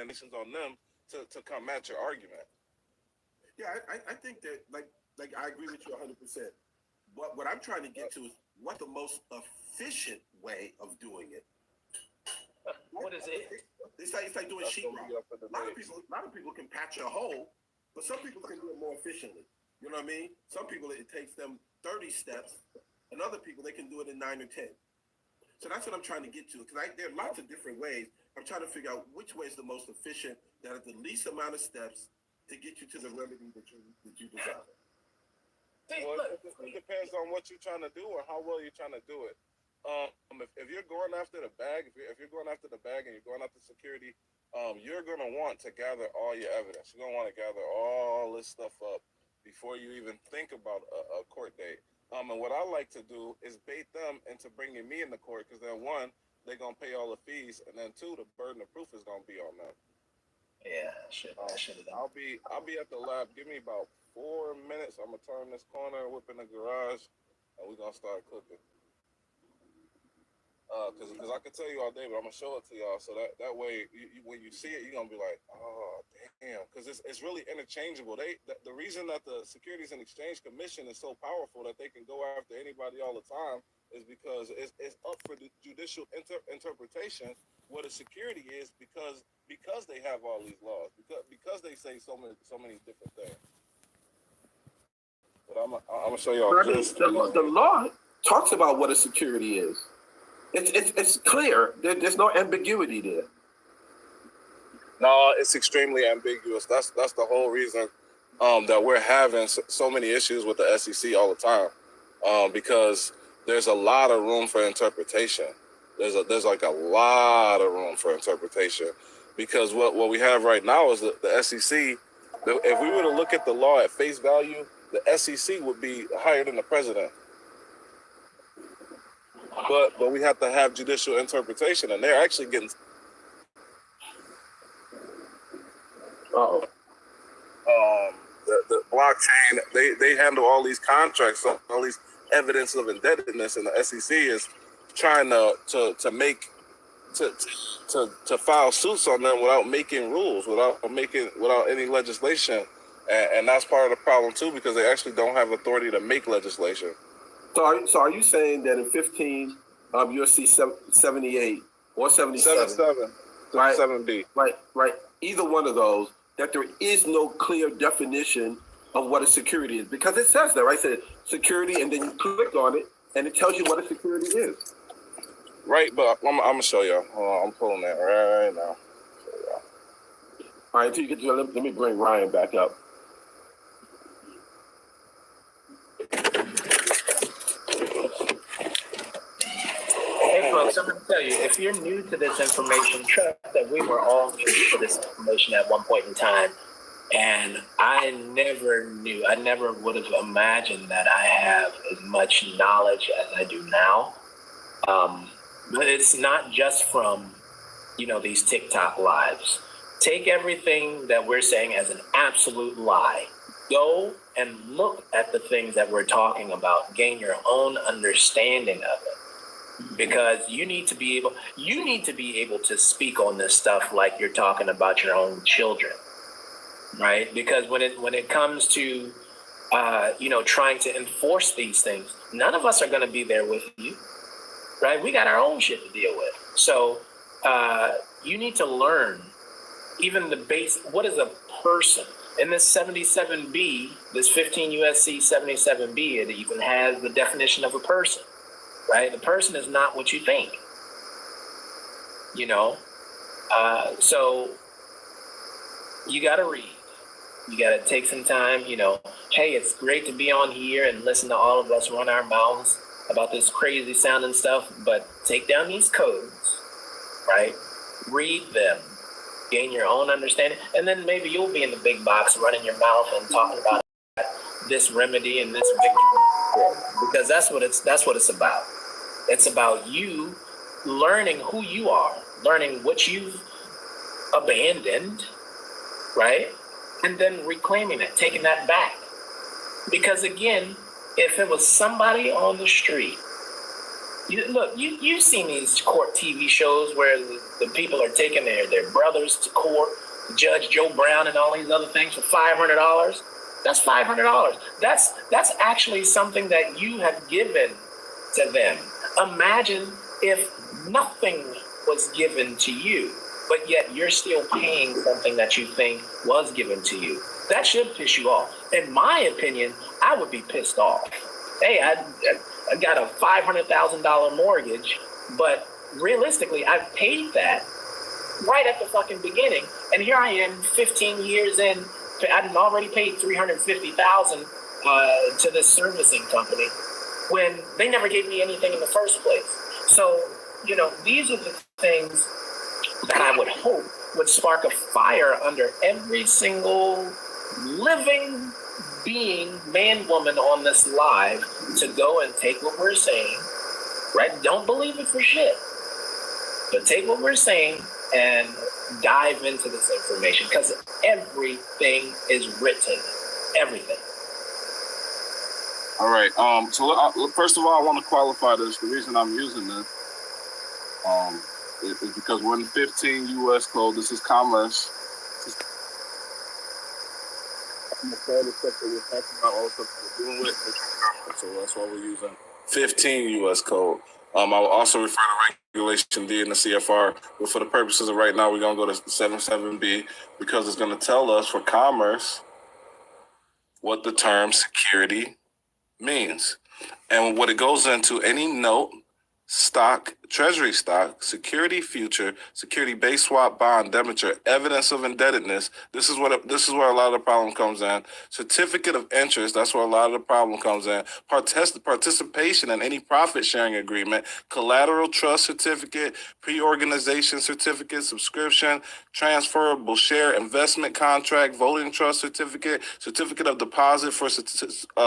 nations on them to come match your argument. Yeah, I think that like I agree with you 100%. What I'm trying to get to is what the most efficient way of doing it. What is it? It's like doing sheetrock. A lot of people can patch a hole, but some people can do it more efficiently. You know what I mean? Some people it takes them 30 steps, and other people they can do it in 9 or 10. So that's what I'm trying to get to. Because there are lots of different ways. I'm trying to figure out which way is the most efficient, that has the least amount of steps to get you to the remedy that you desire. Well, it depends on what you're trying to do or how well you're trying to do it. If you're going after the bag, if you're going after the bag and you're going after security, you're gonna want to gather all your evidence. You're gonna want to gather all this stuff up before you even think about a court date. And what I like to do is bait them into bringing me into court because then one, they're gonna pay all the fees, and then two, the burden of proof is gonna be on them. Yeah, I should have done. I'll be at the lab. Give me about 4 minutes. I'm gonna turn this corner, whip in the garage, and we're gonna start cooking. Cause I can tell you all day, but I'm gonna show it to y'all so that way when you see it, you're gonna be like, oh damn, because it's really interchangeable. The reason that the Securities and Exchange Commission is so powerful that they can go after anybody all the time is because it's up for the judicial interpretation what a security is because they have all these laws because they say so many different things. But I'm gonna show y'all. The law talks about what a security is. It's clear. There's no ambiguity there. No, it's extremely ambiguous. That's the whole reason that we're having so many issues with the SEC all the time, because there's a lot of room for interpretation. There's like a lot of room for interpretation because what we have right now is the SEC. If we were to look at the law at face value, the SEC would be higher than the president. But we have to have judicial interpretation, and they're actually getting. The blockchain, they handle all these contracts, all these evidence of indebtedness, and the SEC is trying to file suits on them without making rules, without any legislation, and that's part of the problem too because they actually don't have authority to make legislation. So are you saying that in 15 USC 78 or 77, 77, right, 7B, right, either one of those, that there is no clear definition of what a security is? Because it says that, right? It says security, and then you click on it, and it tells you what a security is. Right, but I'm gonna show y'all. Hold on, I'm pulling that right now. All right, until you get to let me bring Ryan back up. Hey folks, I'm going to tell you, if you're new to this information, trust that we were all new to this information at one point in time. And I never would have imagined that I have as much knowledge as I do now. But it's not just from, these TikTok lives. Take everything that we're saying as an absolute lie. Go and look at the things that we're talking about. Gain your own understanding of it. Because you need to be able to speak on this stuff like you're talking about your own children, right? Because when it comes to trying to enforce these things, none of us are going to be there with you, right? We got our own shit to deal with. So you need to learn even the base. What is a person? In this 77B, this 15 USC 77B, it even has the definition of a person. Right? The person is not what you think, so you got to read. You got to take some time, hey, it's great to be on here and listen to all of us run our mouths about this crazy sounding stuff, but take down these codes, right? Read them, gain your own understanding, and then maybe you'll be in the big box running your mouth and talking about this remedy and this victory, because that's what it's about. It's about you learning who you are, learning what you've abandoned, right? And then reclaiming it, taking that back. Because again, if it was somebody on the street You've seen these court TV shows where the people are taking their brothers to court, Judge Joe Brown and all these other things for $500. That's $500. That's actually something that you have given to them. Imagine if nothing was given to you, but yet you're still paying something that you think was given to you. That should piss you off. In my opinion, I would be pissed off. Hey, I got a $500,000 mortgage, but realistically, I've paid that right at the fucking beginning, and here I am, 15 years in. I've already paid $350,000 to this servicing company when they never gave me anything in the first place. So, these are the things that I would hope would spark a fire under every single living being, man, woman on this live to go and take what we're saying, right? Don't believe it for shit, but take what we're saying and dive into this information, because everything is written. Everything. All right. So first of all, I want to qualify this. The reason I'm using this is because we're in 15 U.S. code. This is commerce. I'm stuff that we're talking about, all the stuff that we're doing with. So that's why we're using 15 U.S. code. I'll also refer to Regulation D in the CFR, but for the purposes of right now, we're going to go to 77B because it's going to tell us for commerce what the term security means. And what it goes into, any note, stock, treasury stock, security future, security base swap, bond, debenture, evidence of indebtedness. This is where a lot of the problem comes in. Certificate of interest. That's where a lot of the problem comes in. Participation in any profit sharing agreement, collateral trust certificate, pre-organization certificate, subscription, transferable share investment contract, voting trust certificate, certificate of deposit for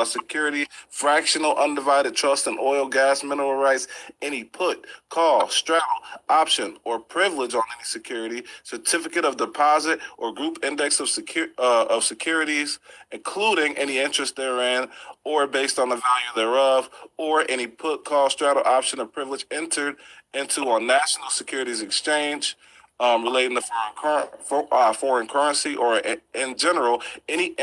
security, fractional undivided trust in oil, gas, mineral rights, any put, call, straddle, option, or privilege on any security, certificate of deposit or group index of securities, including any interest therein, or based on the value thereof, or any put, call, straddle, option, or privilege entered into on national securities exchange, relating to foreign currency, or in general, any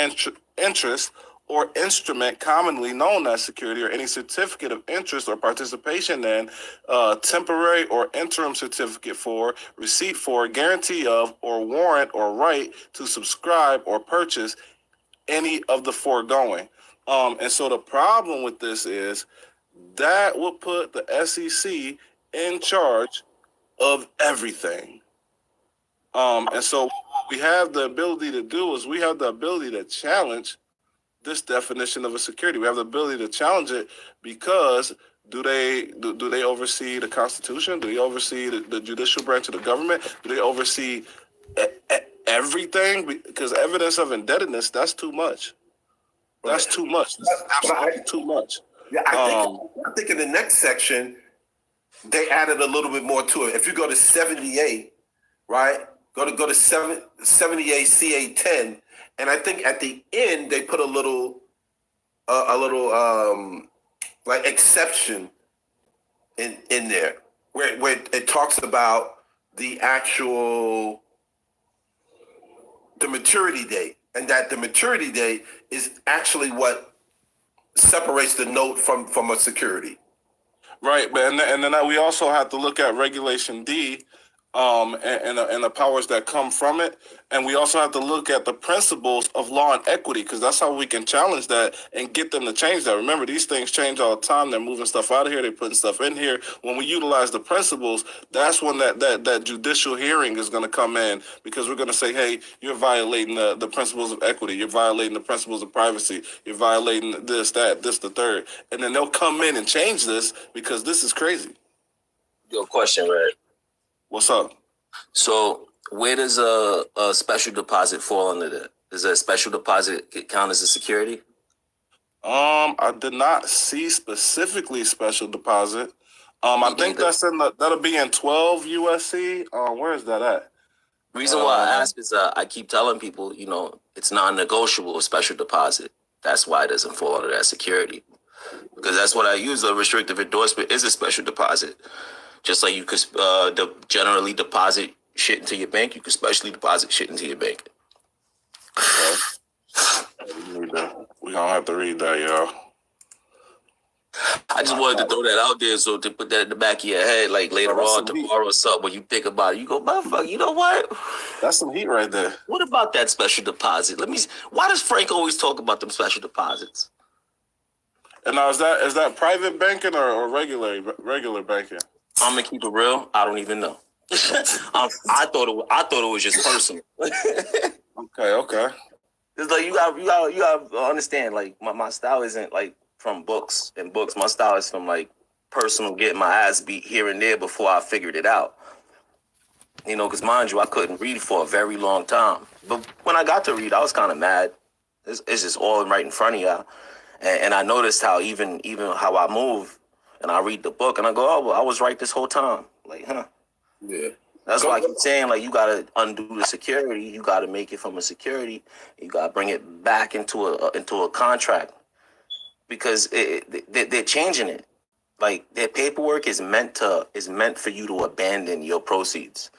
interest or instrument commonly known as security, or any certificate of interest or participation in, temporary or interim certificate for, receipt for, guarantee of, or warrant or right to subscribe or purchase any of the foregoing. And so the problem with this is that will put the SEC in charge of everything. And so what we have the ability to do is we have the ability to challenge this definition of a security. We have the ability to challenge it because do they oversee the Constitution? Do they oversee the judicial branch of the government? Do they oversee everything? Because evidence of indebtedness, that's too much. That's too much. That's absolutely too much. Yeah, I think in the next section, they added a little bit more to it. If you go to 78, right? Go to 78 CA 10, and I think at the end they put a little like exception in there where it talks about the maturity date, and that the maturity date is actually what separates the note from a security. Right, but and then we also have to look at Regulation D, and the powers that come from it, and we also have to look at the principles of law and equity, because that's how we can challenge that and get them to change that. Remember, these things change all the time. They're moving stuff out of here. They're putting stuff in here. When we utilize the principles, that's when that judicial hearing is going to come in, because we're going to say, hey, you're violating the principles of equity. You're violating the principles of privacy. You're violating this, that, this, the third. And then they'll come in and change this because this is crazy. Your question, Red. What's up? So where does a special deposit fall under that? Does a special deposit count as a security? I did not see specifically special deposit. I think that's that'll be in 12 USC. Where is that at? Reason why I ask is I keep telling people, it's non-negotiable with special deposit. That's why it doesn't fall under that security. because that's what I use. A restrictive endorsement is a special deposit. Just like you could generally deposit shit into your bank, you could specially deposit shit into your bank. Okay. We're gonna have to read that, y'all. I just wanted to throw that out there so to put that in the back of your head, like later on, tomorrow or something, when you think about it, you go, motherfucker, you know what? That's some heat right there. What about that special deposit? Why does Frank always talk about them special deposits? And now is that private banking or regular banking? I'm gonna keep it real. I don't even know. I thought it was just personal. Okay. It's like you got to understand. Like my style isn't like from books and books. My style is from like personal, getting my ass beat here and there before I figured it out. You know, because mind you, I couldn't read for a very long time. But when I got to read, I was kind of mad. It's just all right in front of y'all. And I noticed how even how I move and I read the book and I go, oh, well, I was right this whole time. Like, huh? Yeah. That's why I keep saying, like, you got to undo the security. You got to make it from a security. You got to bring it back into a contract because they're changing it. Like, their paperwork is meant for you to abandon your proceeds.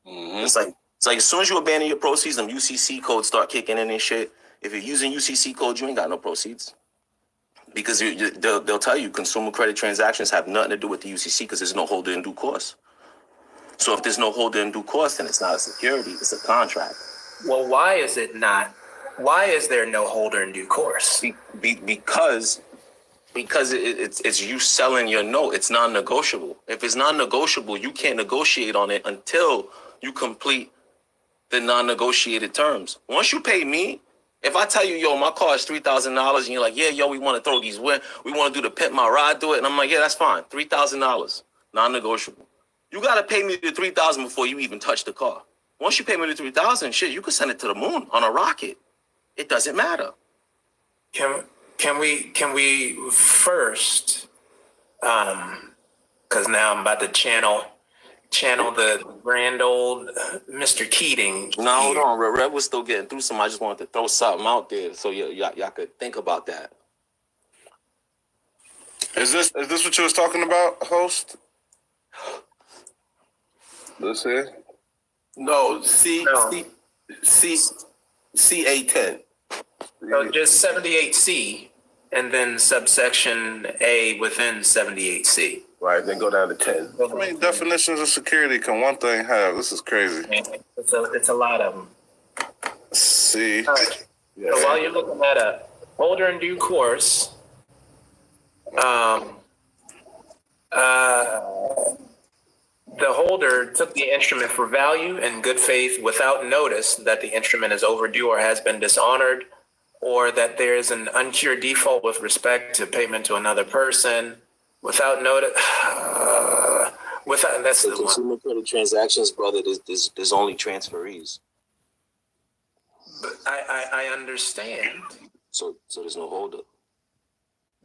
Mm-hmm. It's like as soon as you abandon your proceeds, them UCC codes start kicking in and shit. If you're using UCC codes, you ain't got no proceeds. Because they'll tell you consumer credit transactions have nothing to do with the UCC because there's no holder in due course. So if there's no holder in due course, then it's not a security, it's a contract. Well, why is it not? Why is there no holder in due course? Because it's you selling your note. It's non-negotiable. If it's non-negotiable, you can't negotiate on it until you complete the non-negotiated terms. Once you pay me, if I tell you, yo, my car is $3,000, and you're like, yeah, yo, we want to throw these, we want to do the pimp my ride, do it, and I'm like, yeah, that's fine, $3,000, non-negotiable. You got to pay me the $3,000 before you even touch the car. Once you pay me the $3,000, shit, you can send it to the moon on a rocket. It doesn't matter. Can we first, because now I'm about to channel the grand old Mr. Keating. No, hold on. Red was still getting through some. I just wanted to throw something out there so y'all could think about that. Is this what you was talking about, host? This here? No, CA10. So just 78C and then subsection A within 78C. Right, then go down to 10. How many definitions of security can one thing have? This is crazy. It's a lot of them. See. Right. Yes. So while you're looking that up, holder in due course, the holder took the instrument for value in good faith without notice that the instrument is overdue or has been dishonored, or that there is an uncured default with respect to payment to another person without notice. That's the consumer credit transactions, brother. There's only transferees. But I understand. So there's no holder.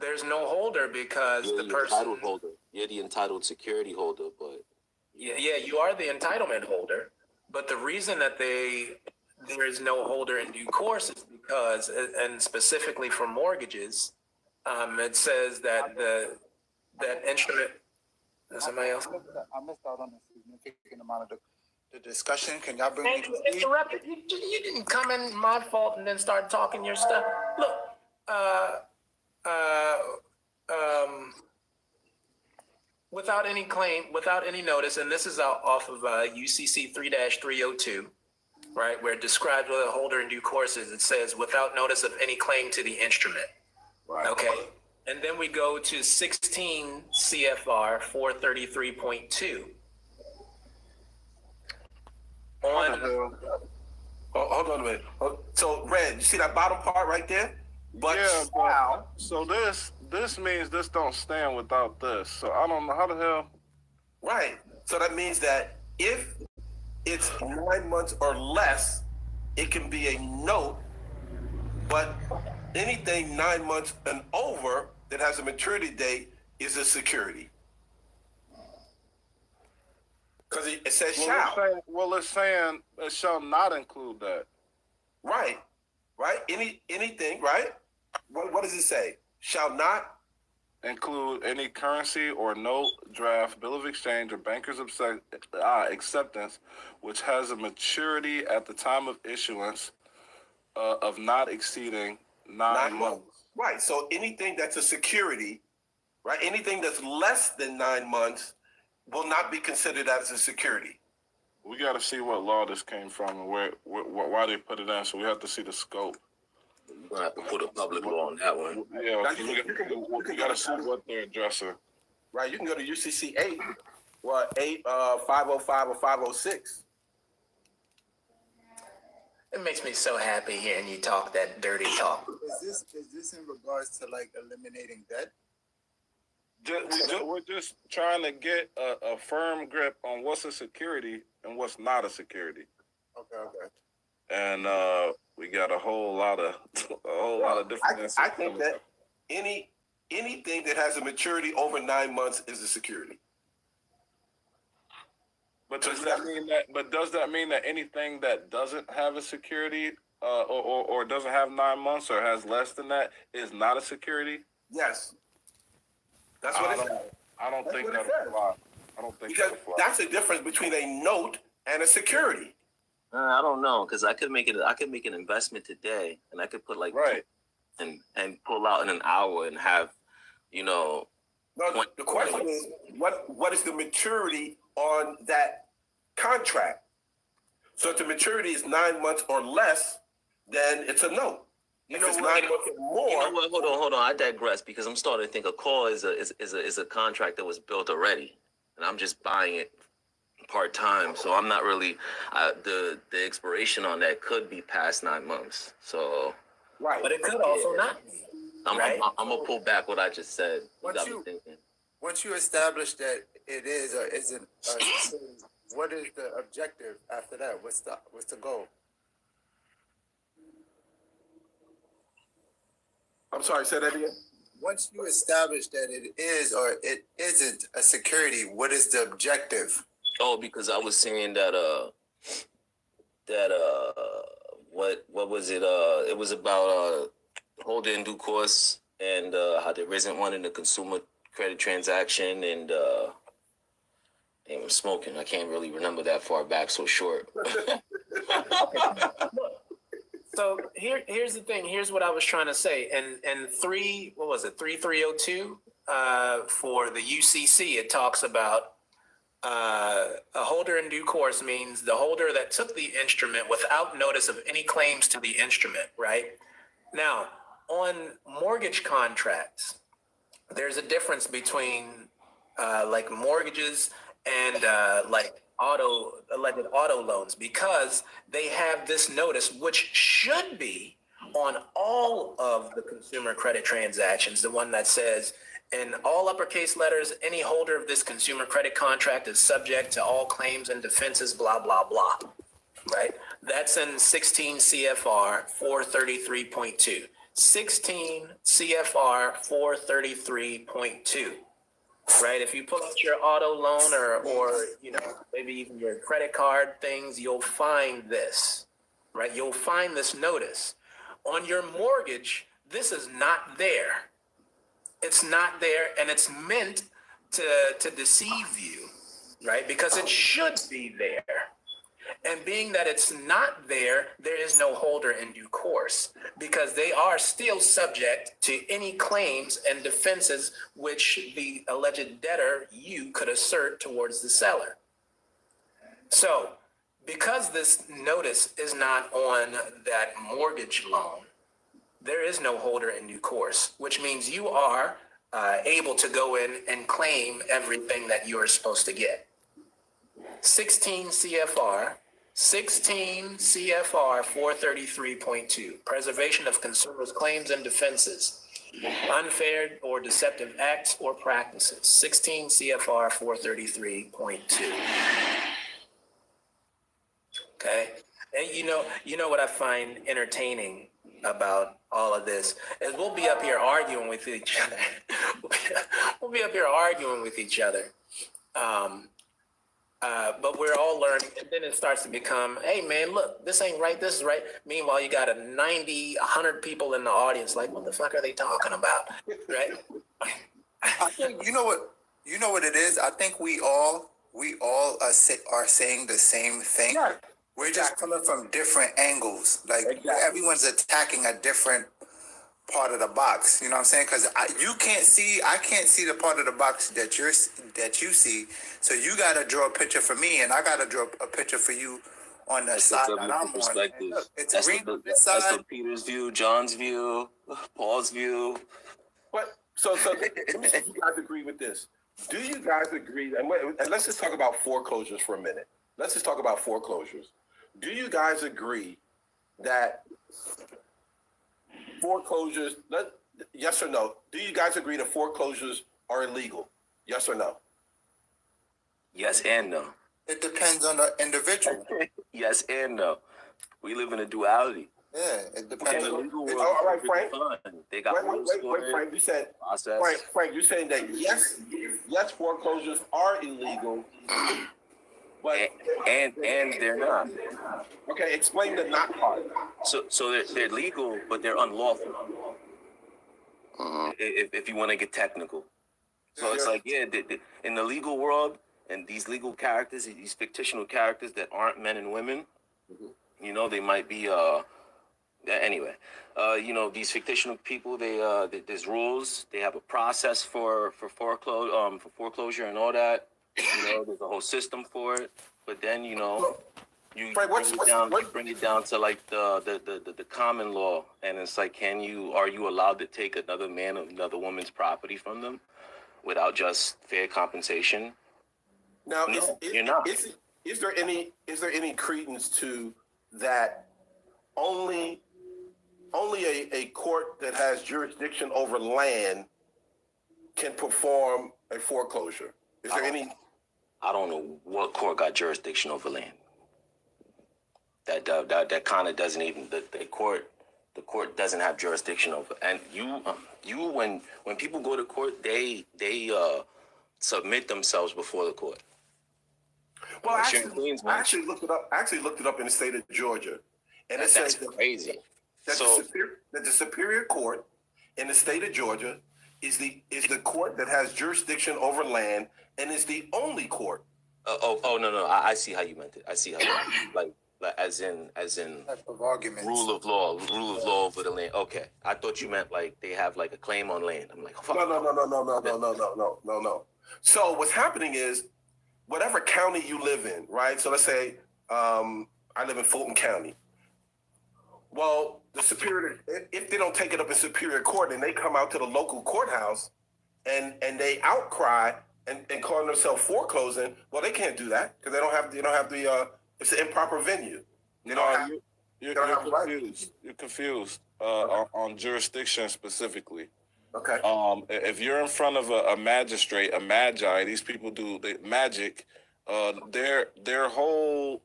There's no holder because You're the person. Entitled holder. You're the entitled security holder, but. Yeah, you are the entitlement holder, but the reason that there is no holder in due course is because, and specifically for mortgages, it says that that instrument. Somebody else? I missed out on a significant amount of the discussion. Can y'all bring me to speed? Interrupted. You didn't come in my fault and then start talking your stuff. Look, without any claim, without any notice, and this is off of UCC 3-302, right, where it describes what a holder in due course is. It says without notice of any claim to the instrument. Right. Okay. And then we go to 16 CFR 433.2. Hold on a minute. So, Red, you see that bottom part right there? But yeah, but, so this means this don't stand without this. So I don't know how the hell. Right. So that means that if it's 9 months or less, it can be a note, but anything 9 months and over that has a maturity date is a security. Because it says shall. It's saying it shall not include that. Right. Right. Anything. Right. What does it say? shall not include any currency or note, draft, bill of exchange, or banker's acceptance which has a maturity at the time of issuance of not exceeding 9 months. Right. So anything that's a security, right? Anything that's less than 9 months will not be considered as a security. We got to see what law this came from and why they put it in. So we have to see the scope. You're gonna have to put a public law on that one. Yeah, we got to see what they're addressing. Right. You can go to UCC 8, 505 or 506. It makes me so happy hearing you talk that dirty talk. Is this in regards to like eliminating debt? We're just trying to get a firm grip on what's a security and what's not a security. Okay. And we got a whole lot of different. I think that anything that has a maturity over 9 months is a security. But does that mean that anything that doesn't have a security or doesn't have 9 months or has less than that is not a security? Yes. That's what it says. I don't think that applies. I don't think because that applies. that's the difference between a note and a security. I don't know, because I could make an investment today, and I could put like and pull out in an hour and have, No, the question is what is the maturity on that contract? So if the maturity is 9 months or less, then it's a note. If it's 9 months or more. You know what? Hold on. I digress because I'm starting to think a call is a contract that was built already, and I'm just buying it part time. So I'm not really the expiration on that could be past 9 months. So right, but it could also not be. I'm gonna pull back what I just said. Once you establish that it is or isn't, what is the objective after that? What's the goal? I'm sorry, say that again. Once you establish that it is or it isn't a security, what is the objective? Oh, because I was saying that what was it? It was about hold in due course and how there isn't one in the consumer credit transaction and I'm smoking. I can't really remember that far back, so short. So here's the thing. Here's what I was trying to say. And 3302 for the UCC, it talks about a holder in due course means the holder that took the instrument without notice of any claims to the instrument, right? Now, on mortgage contracts, there's a difference between like mortgages and like alleged auto loans because they have this notice, which should be on all of the consumer credit transactions, the one that says in all uppercase letters, any holder of this consumer credit contract is subject to all claims and defenses, blah, blah, blah, right? That's in 16 CFR 433.2. 16 CFR 433.2. Right, if you pull out your auto loan or maybe even your credit card things, you'll find this, right? You'll find this notice. On your mortgage, this is not there. It's not there, and it's meant to deceive you, right? Because it should be there. And being that it's not there, there is no holder in due course because they are still subject to any claims and defenses which the alleged debtor, you could assert towards the seller. So because this notice is not on that mortgage loan, there is no holder in due course, which means you are able to go in and claim everything that you are supposed to get. 16 CFR 433.2, preservation of consumers' claims and defenses, unfair or deceptive acts or practices. 16 CFR 433.2. Okay, and you know what I find entertaining about all of this is we'll be up here arguing with each other. But we're all learning, and then it starts to become, hey man, look, this ain't right, this is right. Meanwhile, you got 100 people in the audience, like, what the fuck are they talking about, right? I think you know what it is. I think we all are saying the same thing. Right. We're just coming from different angles. Like Exactly. everyone's attacking a different part of the box. You know what I'm saying? Because I can't see the part of the box that you see. So you got to draw a picture for me, and I got to draw a picture for you on the side that I'm on. And look, it's green on this That's side. the Peter's view, John's view, Paul's view. But so let me see if you guys agree with this. Do you guys agree? And let's just talk about foreclosures for a minute. Let's just talk about foreclosures. Do you guys agree that foreclosures? Yes or no? Do you guys agree that foreclosures are illegal? Yes or no? Yes and no. It depends on the individual. Yes and no. We live in a duality. Yeah, it depends. In the on legal all world, right, Frank. they got Wait, Frank. You said process. Frank. You're saying that yes, foreclosures are illegal, but and they're not. okay. Explain the not part. So they're legal, but they're unlawful. If you want to get technical. So it's like, in the legal world, and these legal characters, these fictional characters that aren't men and women, you know, they might be anyway. You know, these fictional people, there's rules. They have a process for foreclosure and all that. You know, there's a whole system for it. But then, you know, you bring it down to like the common law, and it's like, are you allowed to take another man or another woman's property from them without just fair compensation? Now, No, you're not. Is there any credence to that? Only a court that has jurisdiction over land can perform a foreclosure. Is there any? I don't know what court got jurisdiction over land. That kind of doesn't even the court doesn't have jurisdiction over. And when people go to court, they submit themselves before the court. Well, I actually looked it up. In the state of Georgia, and it says that's crazy. That the Superior Court in the state of Georgia is the court that has jurisdiction over land and is the only court. No, I see how you meant it. I see how you like as in type of arguments. rule of law over the land. Okay, I thought you meant like they have like a claim on land. I'm like, fuck. No. So what's happening is, whatever county you live in, right? So let's say I live in Fulton County. Well, the Superior, if they don't take it up in Superior Court and they come out to the local courthouse and they outcry and call themselves foreclosing, well, they can't do that because they don't have the it's an improper venue. You're confused. You're confused on jurisdiction specifically. Okay. If you're in front of a magistrate, a magi, these people do magic. Their whole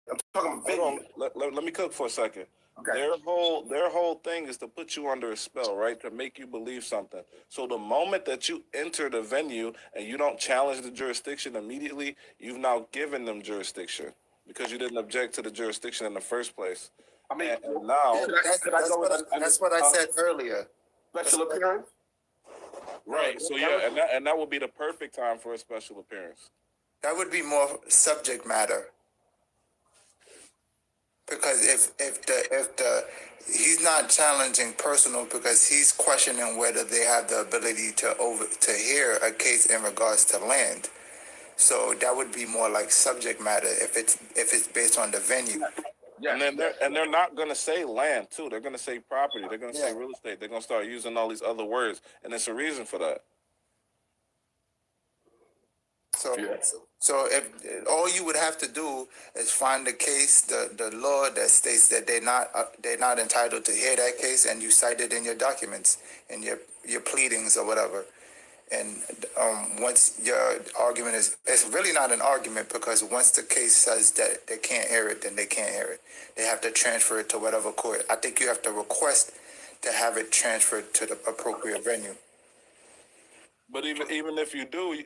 I'm talking venue. Let me cook for a second. Okay. Their whole thing is to put you under a spell, right? To make you believe something. So the moment that you enter the venue and you don't challenge the jurisdiction immediately, you've now given them jurisdiction because you didn't object to the jurisdiction in the first place. I mean, and now That's what I said earlier. Special appearance. Right. So and that would be the perfect time for a special appearance. That would be more subject matter. Because if he's not challenging personal, because he's questioning whether they have the ability to hear a case in regards to land. So that would be more like subject matter if it's based on the venue. Yeah. And they're not gonna say land too. They're gonna say property. They're gonna say real estate. They're gonna start using all these other words, and there's a reason for that. So if all you would have to do is find the case, the law that states that they're not entitled to hear that case, and you cite it in your documents, in your pleadings or whatever. And once your argument it's really not an argument, because once the case says that they can't hear it, then they can't hear it. They have to transfer it to whatever court. I think you have to request to have it transferred to the appropriate venue. But even if you do,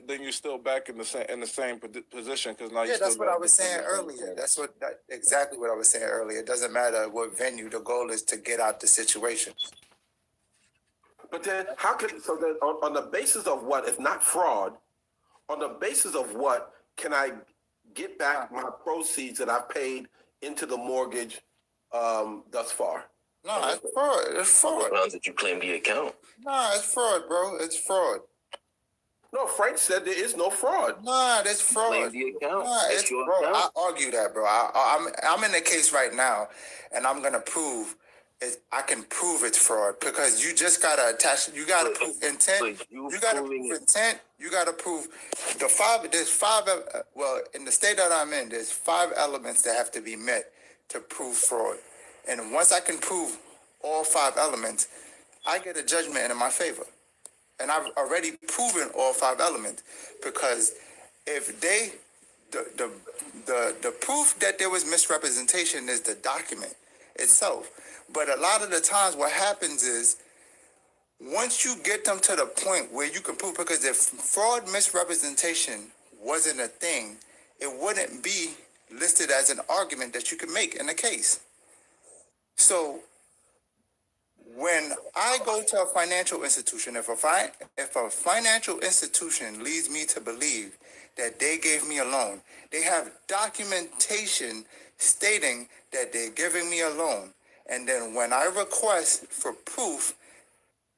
then you're still back in the same position because now you Yeah, still. that's what I was saying earlier. Exactly what I was saying earlier. It doesn't matter what venue. The goal is to get out the situation. But then, so then on the basis of what, if not fraud, on the basis of what can I get back my proceeds that I've paid into the mortgage thus far? No, it's fraud. It's fraud. Grounds that you claim the account. Nah, it's fraud, bro. It's fraud. No, Frank said there is no fraud. Nah, that's fraud. Claim the account. Nah, it's your bro. account. I argue that, bro. I'm in the case right now, and I'm gonna prove it. I can prove it's fraud because you just gotta attach. You gotta prove intent. You gotta prove intent. You gotta prove the five. There's five. Well, in the state that I'm in, there's 5 elements that have to be met to prove fraud. And once I can prove all 5 elements, I get a judgment in my favor. And I've already proven all 5 elements because if the proof that there was misrepresentation is the document itself. But a lot of the times what happens is once you get them to the point where you can prove, because if fraud misrepresentation wasn't a thing, it wouldn't be listed as an argument that you can make in a case. So when I go to a financial institution, if a financial institution leads me to believe that they gave me a loan, they have documentation stating that they're giving me a loan. And then when I request for proof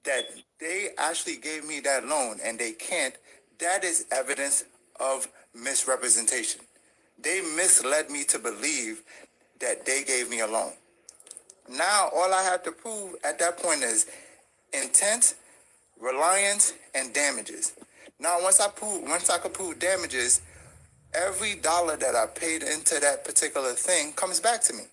that they actually gave me that loan and they can't, that is evidence of misrepresentation. They misled me to believe that they gave me a loan. Now, all I have to prove at that point is intent, reliance, and damages. Now, once I can prove damages, every dollar that I paid into that particular thing comes back to me.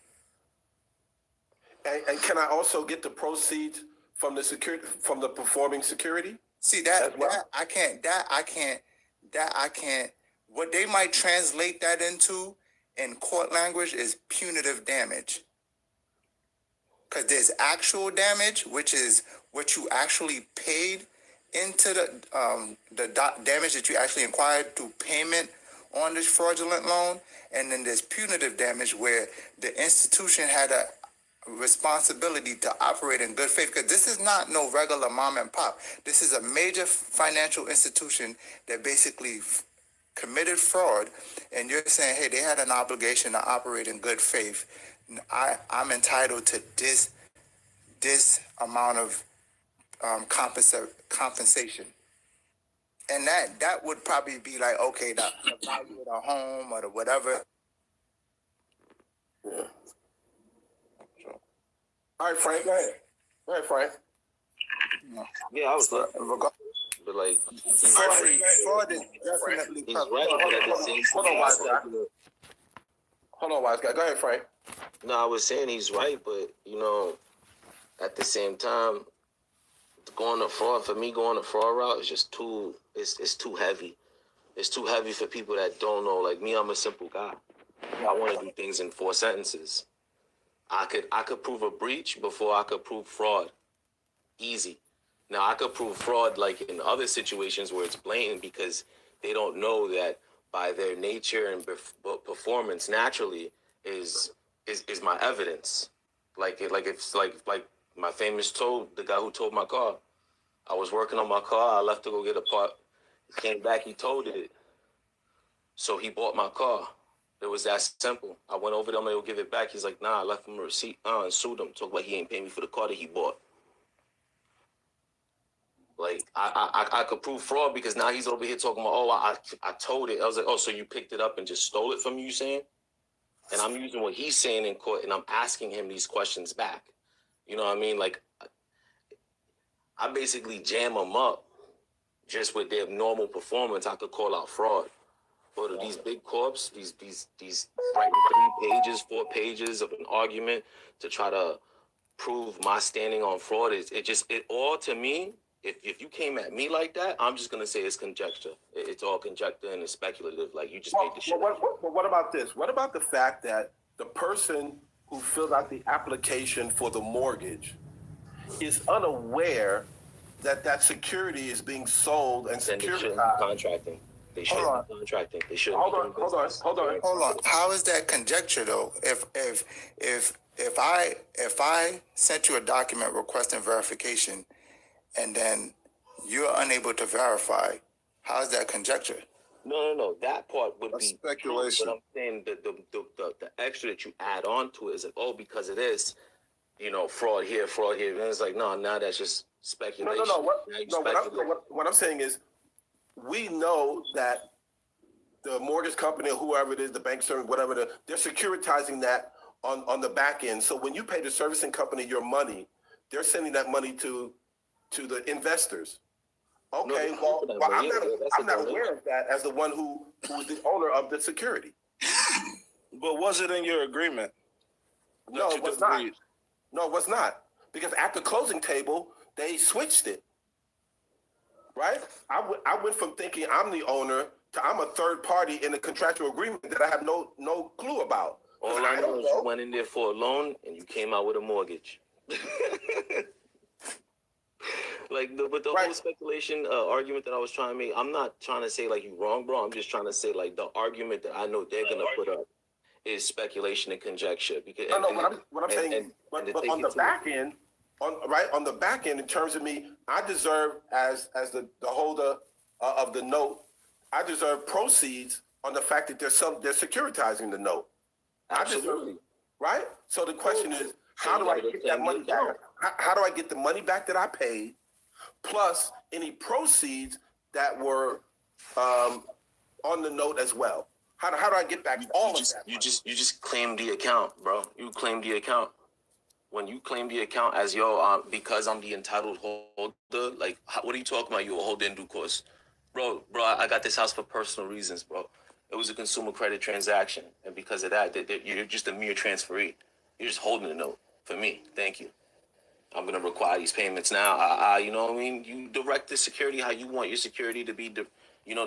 And can I also get the proceeds from the performing security? See that I can't. What they might translate that into in court language is punitive damage. Because there's actual damage, which is what you actually paid into the damage that you actually acquired through payment on this fraudulent loan. And then there's punitive damage where the institution had a responsibility to operate in good faith. Because this is not no regular mom and pop. This is a major financial institution that basically committed fraud. And you're saying, hey, they had an obligation to operate in good faith. I'm entitled to this amount of compensation, and that would probably be like, okay, the value of the home or the whatever. Yeah. Sure. All right, Frank. Go ahead, Frank. Yeah, I was but like fraud is definitely he's right, but at the same time, Hold on, wise guy. Go ahead, Frank. No, I was saying he's right, but at the same time, going to fraud route is just it's too heavy. It's too heavy for people that don't know. Like me, I'm a simple guy. I want to do things in 4 sentences. I could prove a breach before I could prove fraud. Easy. Now I could prove fraud like in other situations where it's blatant because they don't know that by their nature and performance naturally is my evidence. Like my famous the guy who towed my car. I was working on my car. I left to go get a part. He came back. He towed it. So he bought my car. It was that simple. I went over there. I'm like, he'll give it back. He's like, nah, I left him a receipt. And sued him. Talk like he ain't paying me for the car that he bought. Like, I could prove fraud because now he's over here talking about, I told it. I was like, oh, so you picked it up and just stole it from me, you saying? And I'm using what he's saying in court, and I'm asking him these questions back. You know what I mean? Like, I basically jam them up just with their normal performance. I could call out fraud. But these big corps, these writing 3 pages, 4 pages of an argument to try to prove my standing on fraud, it all to me. If you came at me like that, I'm just gonna say it's conjecture. It's all conjecture and it's speculative. Like you just made the shit. What about this? What about the fact that the person who filled out the application for the mortgage is unaware that security is being sold and Then they shouldn't be securitized. Contracting. They shouldn't Hold be contracting. They shouldn't Hold be on, doing hold on, business. hold on. Hold on. How is that conjecture though? If I sent you a document requesting verification, and then you're unable to verify, how is that conjecture? No. That part would That's be speculation. True, but I'm saying the extra that you add on to it is like, oh, because it is, fraud here, and it's like, no, now that's just speculation. No. Now you No, speculate. what I'm saying is, we know that the mortgage company or whoever it is, the bank service, whatever, they're securitizing that on the back end. So when you pay the servicing company your money, they're sending that money to the investors. Okay, No, well, that's I'm not aware of that as the one who's the owner of the security. But was it in your agreement? No, it was not. No, it was not. Because at the closing table, they switched it. Right? I went from thinking I'm the owner to I'm a third party in a contractual agreement that I have no clue about. All I know is you went in there for a loan and you came out with a mortgage. But the whole speculation argument that I was trying to make, I'm not trying to say like you wrong, bro. I'm just trying to say like the argument that I know they're gonna put up is speculation and conjecture. Because what I'm saying, but on the back end, on the back end, in terms of me, I deserve as the holder of the note, I deserve proceeds on the fact that they're securitizing the note. Absolutely. Right? So the question is, how do I get that money back? How do I get the money back that I paid, plus any proceeds that were on the note as well? How do I get back all of that? You just claim the account, bro. You claim the account. When you claim the account as your because I'm the entitled holder, like what are you talking about? You a holder in due course, bro. I got this house for personal reasons, bro. It was a consumer credit transaction, and because of that, you're just a mere transferee. You're just holding the note for me. Thank you. I'm gonna require these payments now. You know what I mean? You direct the security how you want your security to be,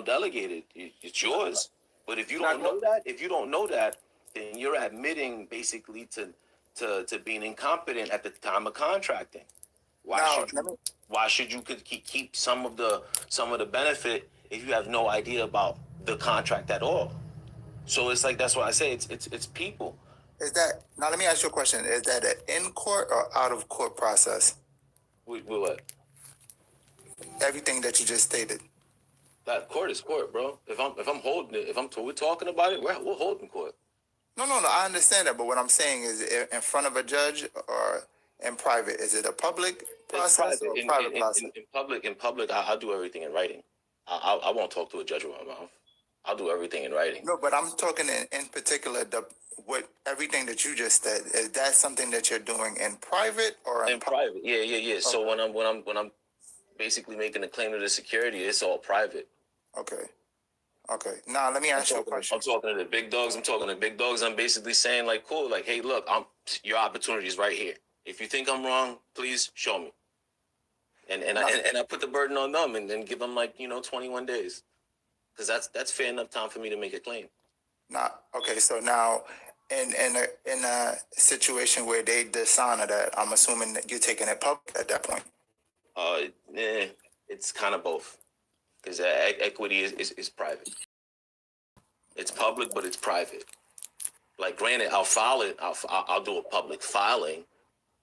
delegated. It's yours. But if you don't know that, then you're admitting basically to being incompetent at the time of contracting. Why should you keep some of the benefit if you have no idea about the contract at all? So it's like that's why I say it's people. Is that now? Let me ask you a question. Is that an in court or out of court process? We what? Everything that you just stated. That court is court, bro. If I'm holding it, we're talking about it, we're holding court. No. I understand that, but what I'm saying is, in front of a judge or in private, is it a public process or a private process? In public, I'll do everything in writing. I won't talk to a judge with my mouth. I'll do everything in writing. No, but I'm talking in particular everything that you just said. Is that something that you're doing in private or in private? Yeah. Okay. So when I'm basically making a claim to the security, it's all private. Okay. Now let me ask you a question. I'm talking to the big dogs. I'm basically saying like, cool, like, hey, look, your opportunity is right here. If you think I'm wrong, please show me. And I put the burden on them and then give them 21 days, because that's fair enough time for me to make a claim. Okay. So now, in a situation where they dishonor that, I'm assuming that you're taking it public at that point. It's kind of both. Because equity is private. It's public, but it's private. Like, granted, I'll file it. I'll do a public filing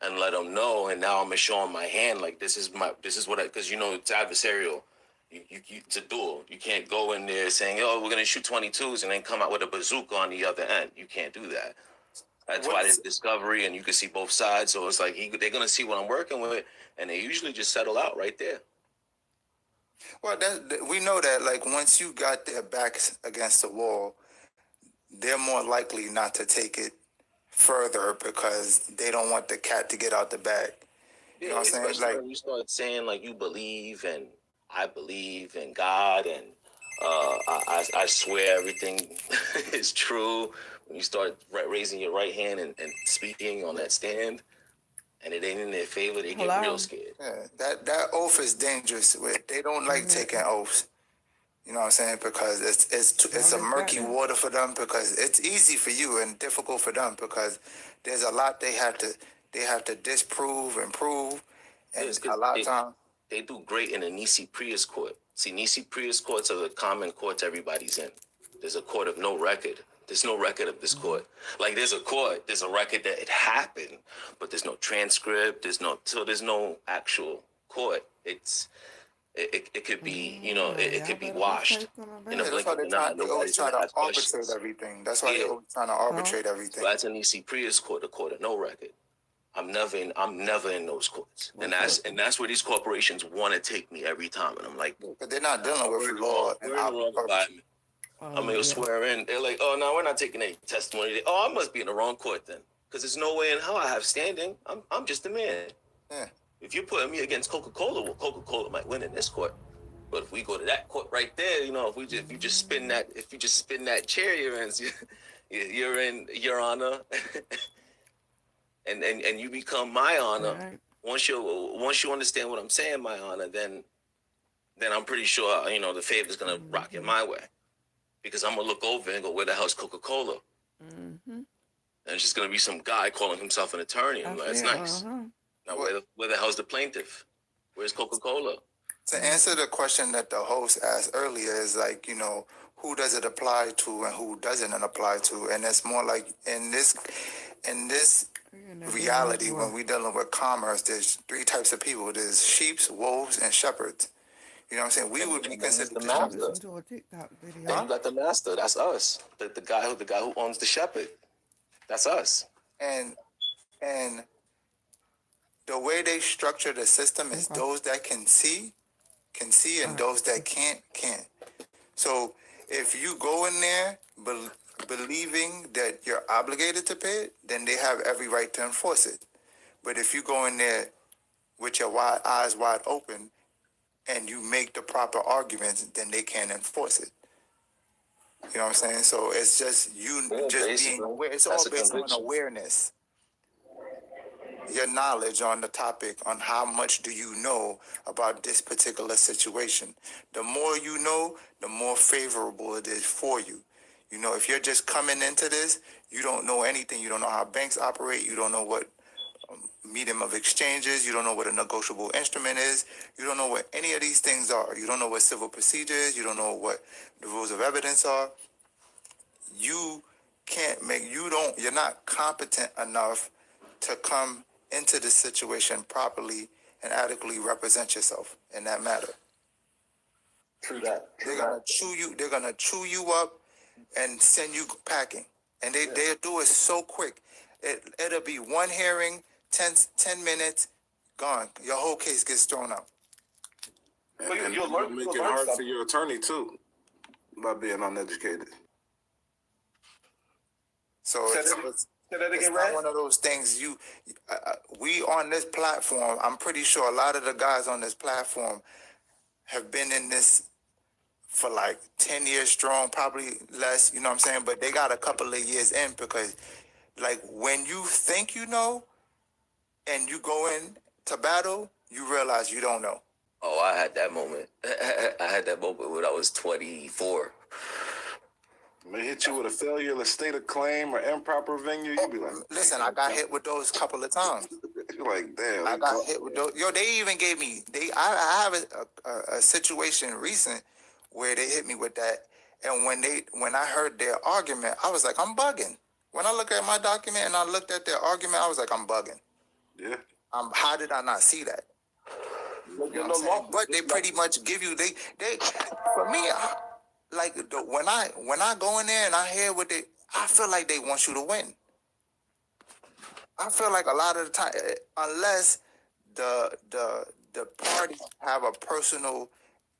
and let them know. And now I'm gonna show them my hand. Like, this is what because it's adversarial. It's a duel. You can't go in there saying, "Oh, we're gonna shoot 22s" and then come out with a bazooka on the other end. You can't do that. That's why there's discovery, and you can see both sides. So it's like they're gonna see what I'm working with, and they usually just settle out right there. Well, we know that, like, once you got their backs against the wall, they're more likely not to take it further because they don't want the cat to get out the bag. You know what I'm saying? Like, when you start saying like you believe and I believe in God and I swear everything is true. When you start raising your right hand and speaking on that stand, and it ain't in their favor, they get real scared. Yeah, that oath is dangerous. They don't like taking oaths. You know what I'm saying? Because it's a murky water for them, because it's easy for you and difficult for them because there's a lot they have to disprove and prove, and a lot of times. they do great in a Nisi Prius court. See, Nisi Prius courts are the common courts everybody's in. There's a court of no record. There's no record of this court. Like there's a court, there's a record that it happened, but there's no transcript. There's no actual court. It could be, it could be washed in a Yeah, that's blink why of an eye. they always Nobody's try gonna to ask arbitrate questions. everything. That's why Yeah. they're always trying to arbitrate everything. So that's an EC Prius court, a court of no record. I'm never in those courts, and that's where these corporations want to take me every time, and I'm like, But they're not dealing with law and we're in the wrong environment. I'm gonna swear in. They're like, oh no, we're not taking any testimony. Oh, I must be in the wrong court then, because there's no way in hell I have standing. I'm just a man. Yeah. If you're putting me against Coca-Cola, well, Coca-Cola might win in this court. But if we go to that court right there, if you just spin that chair you're in, Your Honor, and you become my honor. Right. Once you understand what I'm saying, my honor, then I'm pretty sure the favor's gonna rock in my way, because I'm gonna look over and go, where the hell's Coca-Cola? Mm-hmm. And it's just gonna be some guy calling himself an attorney. I'm like, that's nice. Now where the hell's the plaintiff? Where's Coca-Cola? To answer the question that the host asked earlier is like, who does it apply to and who doesn't it apply to? And it's more like in this reality, when we're dealing with commerce, there's three types of people. There's sheep, wolves, and shepherds. You know what I'm saying? We would be considered the master. And you got the master. That's us. The guy who owns the shepherd. That's us. And the way they structure the system is those that can see, and those that can't. So if you go in there believing that you're obligated to pay it, then they have every right to enforce it. But if you go in there with your eyes wide open and you make the proper arguments, then they can't enforce it. You know what I'm saying? So it's just being aware. It's all based on awareness. Your knowledge on the topic, on how much do you know about this particular situation. The more you know, the more favorable it is for you. If you're just coming into this, you don't know anything. You don't know how banks operate. You don't know what medium of exchange is. You don't know what a negotiable instrument is. You don't know what any of these things are. You don't know what civil procedure is. You don't know what the rules of evidence are. You're not competent enough to come into the situation properly and adequately represent yourself in that matter. True that. They're gonna chew you up and send you packing. And they'll do it so quick. It'll be one hearing, 10 minutes, gone. Your whole case gets thrown out. And you'll make it hard for your attorney too, by being uneducated. So it's not one of those things. We on this platform, I'm pretty sure a lot of the guys on this platform have been in this for like 10 years strong, probably less, you know what I'm saying? But they got a couple of years in, because like when you think you know and you go in to battle, you realize you don't know. Oh, I had that moment. I had that moment when I was 24. They hit you with a failure, a state of claim, or improper venue. You be like, listen, I got hit with those a couple of times. You're like, damn. I got hit with those. Yo, they even gave me. I have a situation recent where they hit me with that, and when I heard their argument, I was like, I'm bugging. When I look at my document and I looked at their argument, I was like, I'm bugging. Yeah. How did I not see that? You know what I'm saying? But they pretty much give you they for me. When I go in there and I hear what I feel like they want you to win. I feel like a lot of the time, unless the parties have a personal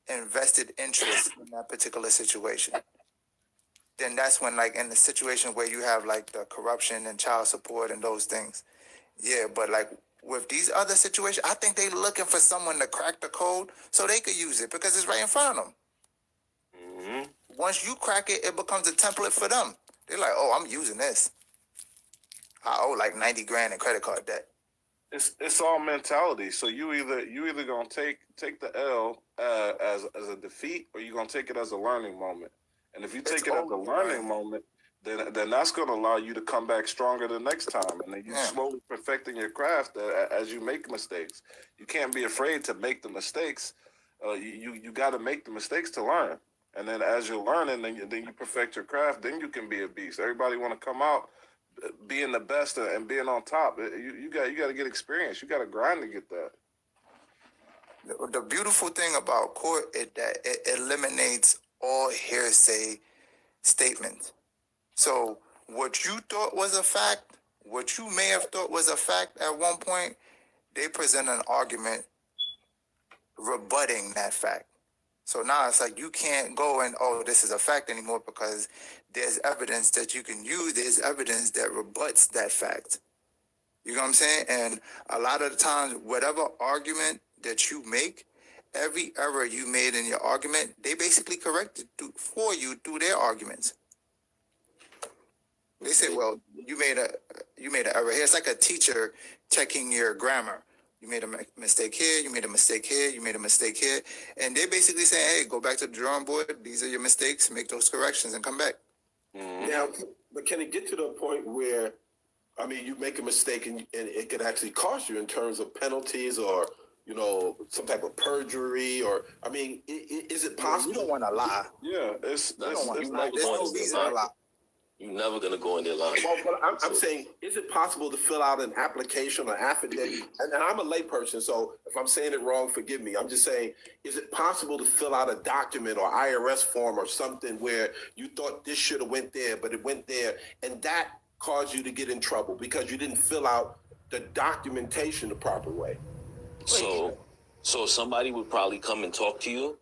invested interest in that particular situation, then that's when, like, in the situation where you have like the corruption and child support and those things. Yeah, but like with these other situations, I think they're looking for someone to crack the code so they could use it because it's right in front of them. Mm-hmm. Once you crack it, it becomes a template for them. They're like, oh, I'm using this. I owe like 90 grand in credit card debt. It's all mentality. So you either gonna take the L as a defeat, or you gonna take it as a learning moment. And if you take it as a learning moment, then that's going to allow you to come back stronger the next time. And then you slowly perfecting your craft as you make mistakes. You can't be afraid to make the mistakes. You got to make the mistakes to learn. And then as you're learning, then you perfect your craft. Then you can be a beast. Everybody want to come out being the best and being on top. You got to get experience. You got to grind to get that. The beautiful thing about court is that it eliminates all hearsay statements. So what you thought was a fact, what you may have thought was a fact at one point, they present an argument rebutting that fact. So now it's like you can't go and, oh, this is a fact anymore because there's evidence that you can use. There's evidence that rebuts that fact. You know what I'm saying? And a lot of the times, whatever argument that you make, every error you made in your argument, they basically corrected for you through their arguments. They say, well, you made an error here. It's like a teacher checking your grammar. You made a mistake here, you made a mistake here, you made a mistake here. And they're basically saying, hey, go back to the drawing board. These are your mistakes. Make those corrections and come back. Now, but can it get to the point where, I mean, you make a mistake and it could actually cost you in terms of penalties or, you know, some type of perjury or, I mean, is it possible? You don't want to lie. Yeah, There's no reason to lie. You're never gonna go in there lying. Well, but I'm saying, is it possible to fill out an application or affidavit? And I'm a layperson, so if I'm saying it wrong, forgive me. I'm just saying, is it possible to fill out a document or IRS form or something where you thought this should have went there, but it went there, and that caused you to get in trouble because you didn't fill out the documentation the proper way? So somebody would probably come and talk to you.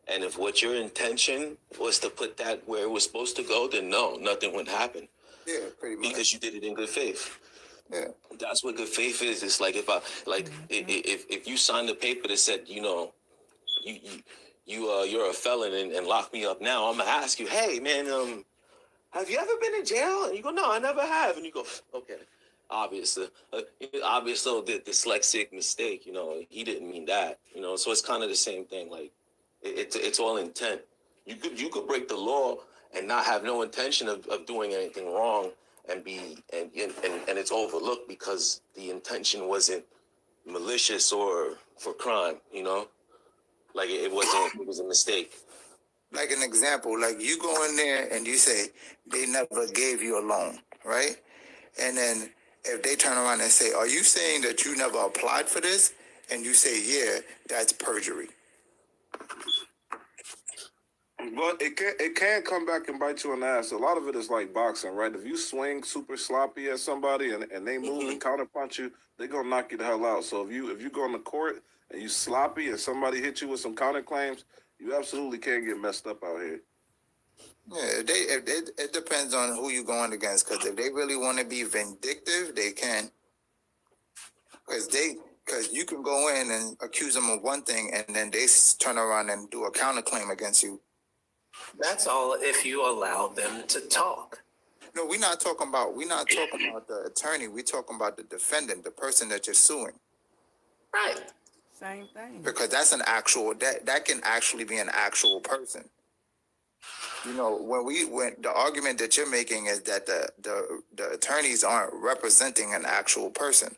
And if what your intention was to put that where it was supposed to go, then no, nothing would happen. Yeah, pretty much. Because you did it in good faith. Yeah. That's what good faith is. It's like if you signed a paper that said, you know, you're a felon and lock me up now, I'm gonna ask you, hey man, have you ever been in jail? And you go, no, I never have. And you go, okay. Obviously the dyslexic mistake, you know, he didn't mean that, you know. So it's kind of the same thing. Like it's all intent. You could break the law and not have no intention of doing anything wrong and it's overlooked because the intention wasn't malicious or for crime, you know. Like it was a mistake. Like an example, like you go in there and you say they never gave you a loan, right? And then if they turn around and say, are you saying that you never applied for this? And you say, yeah, that's perjury. But it can come back and bite you in the ass. A lot of it is like boxing, right? If you swing super sloppy at somebody and they move and counterpunch you, they're gonna knock you the hell out. So if you go into court and you sloppy and somebody hits you with some counterclaims, you absolutely can't get messed up out here. Yeah, it depends on who you're going against. Because if they really want to be vindictive, they can. Because you can go in and accuse them of one thing, and then they turn around and do a counterclaim against you. That's all if you allow them to talk. No, we're not talking about the attorney. We're talking about the defendant, the person that you're suing. Right. Same thing. Because that's an actual that can actually be an actual person. You know, when the argument that you're making is that the attorneys aren't representing an actual person.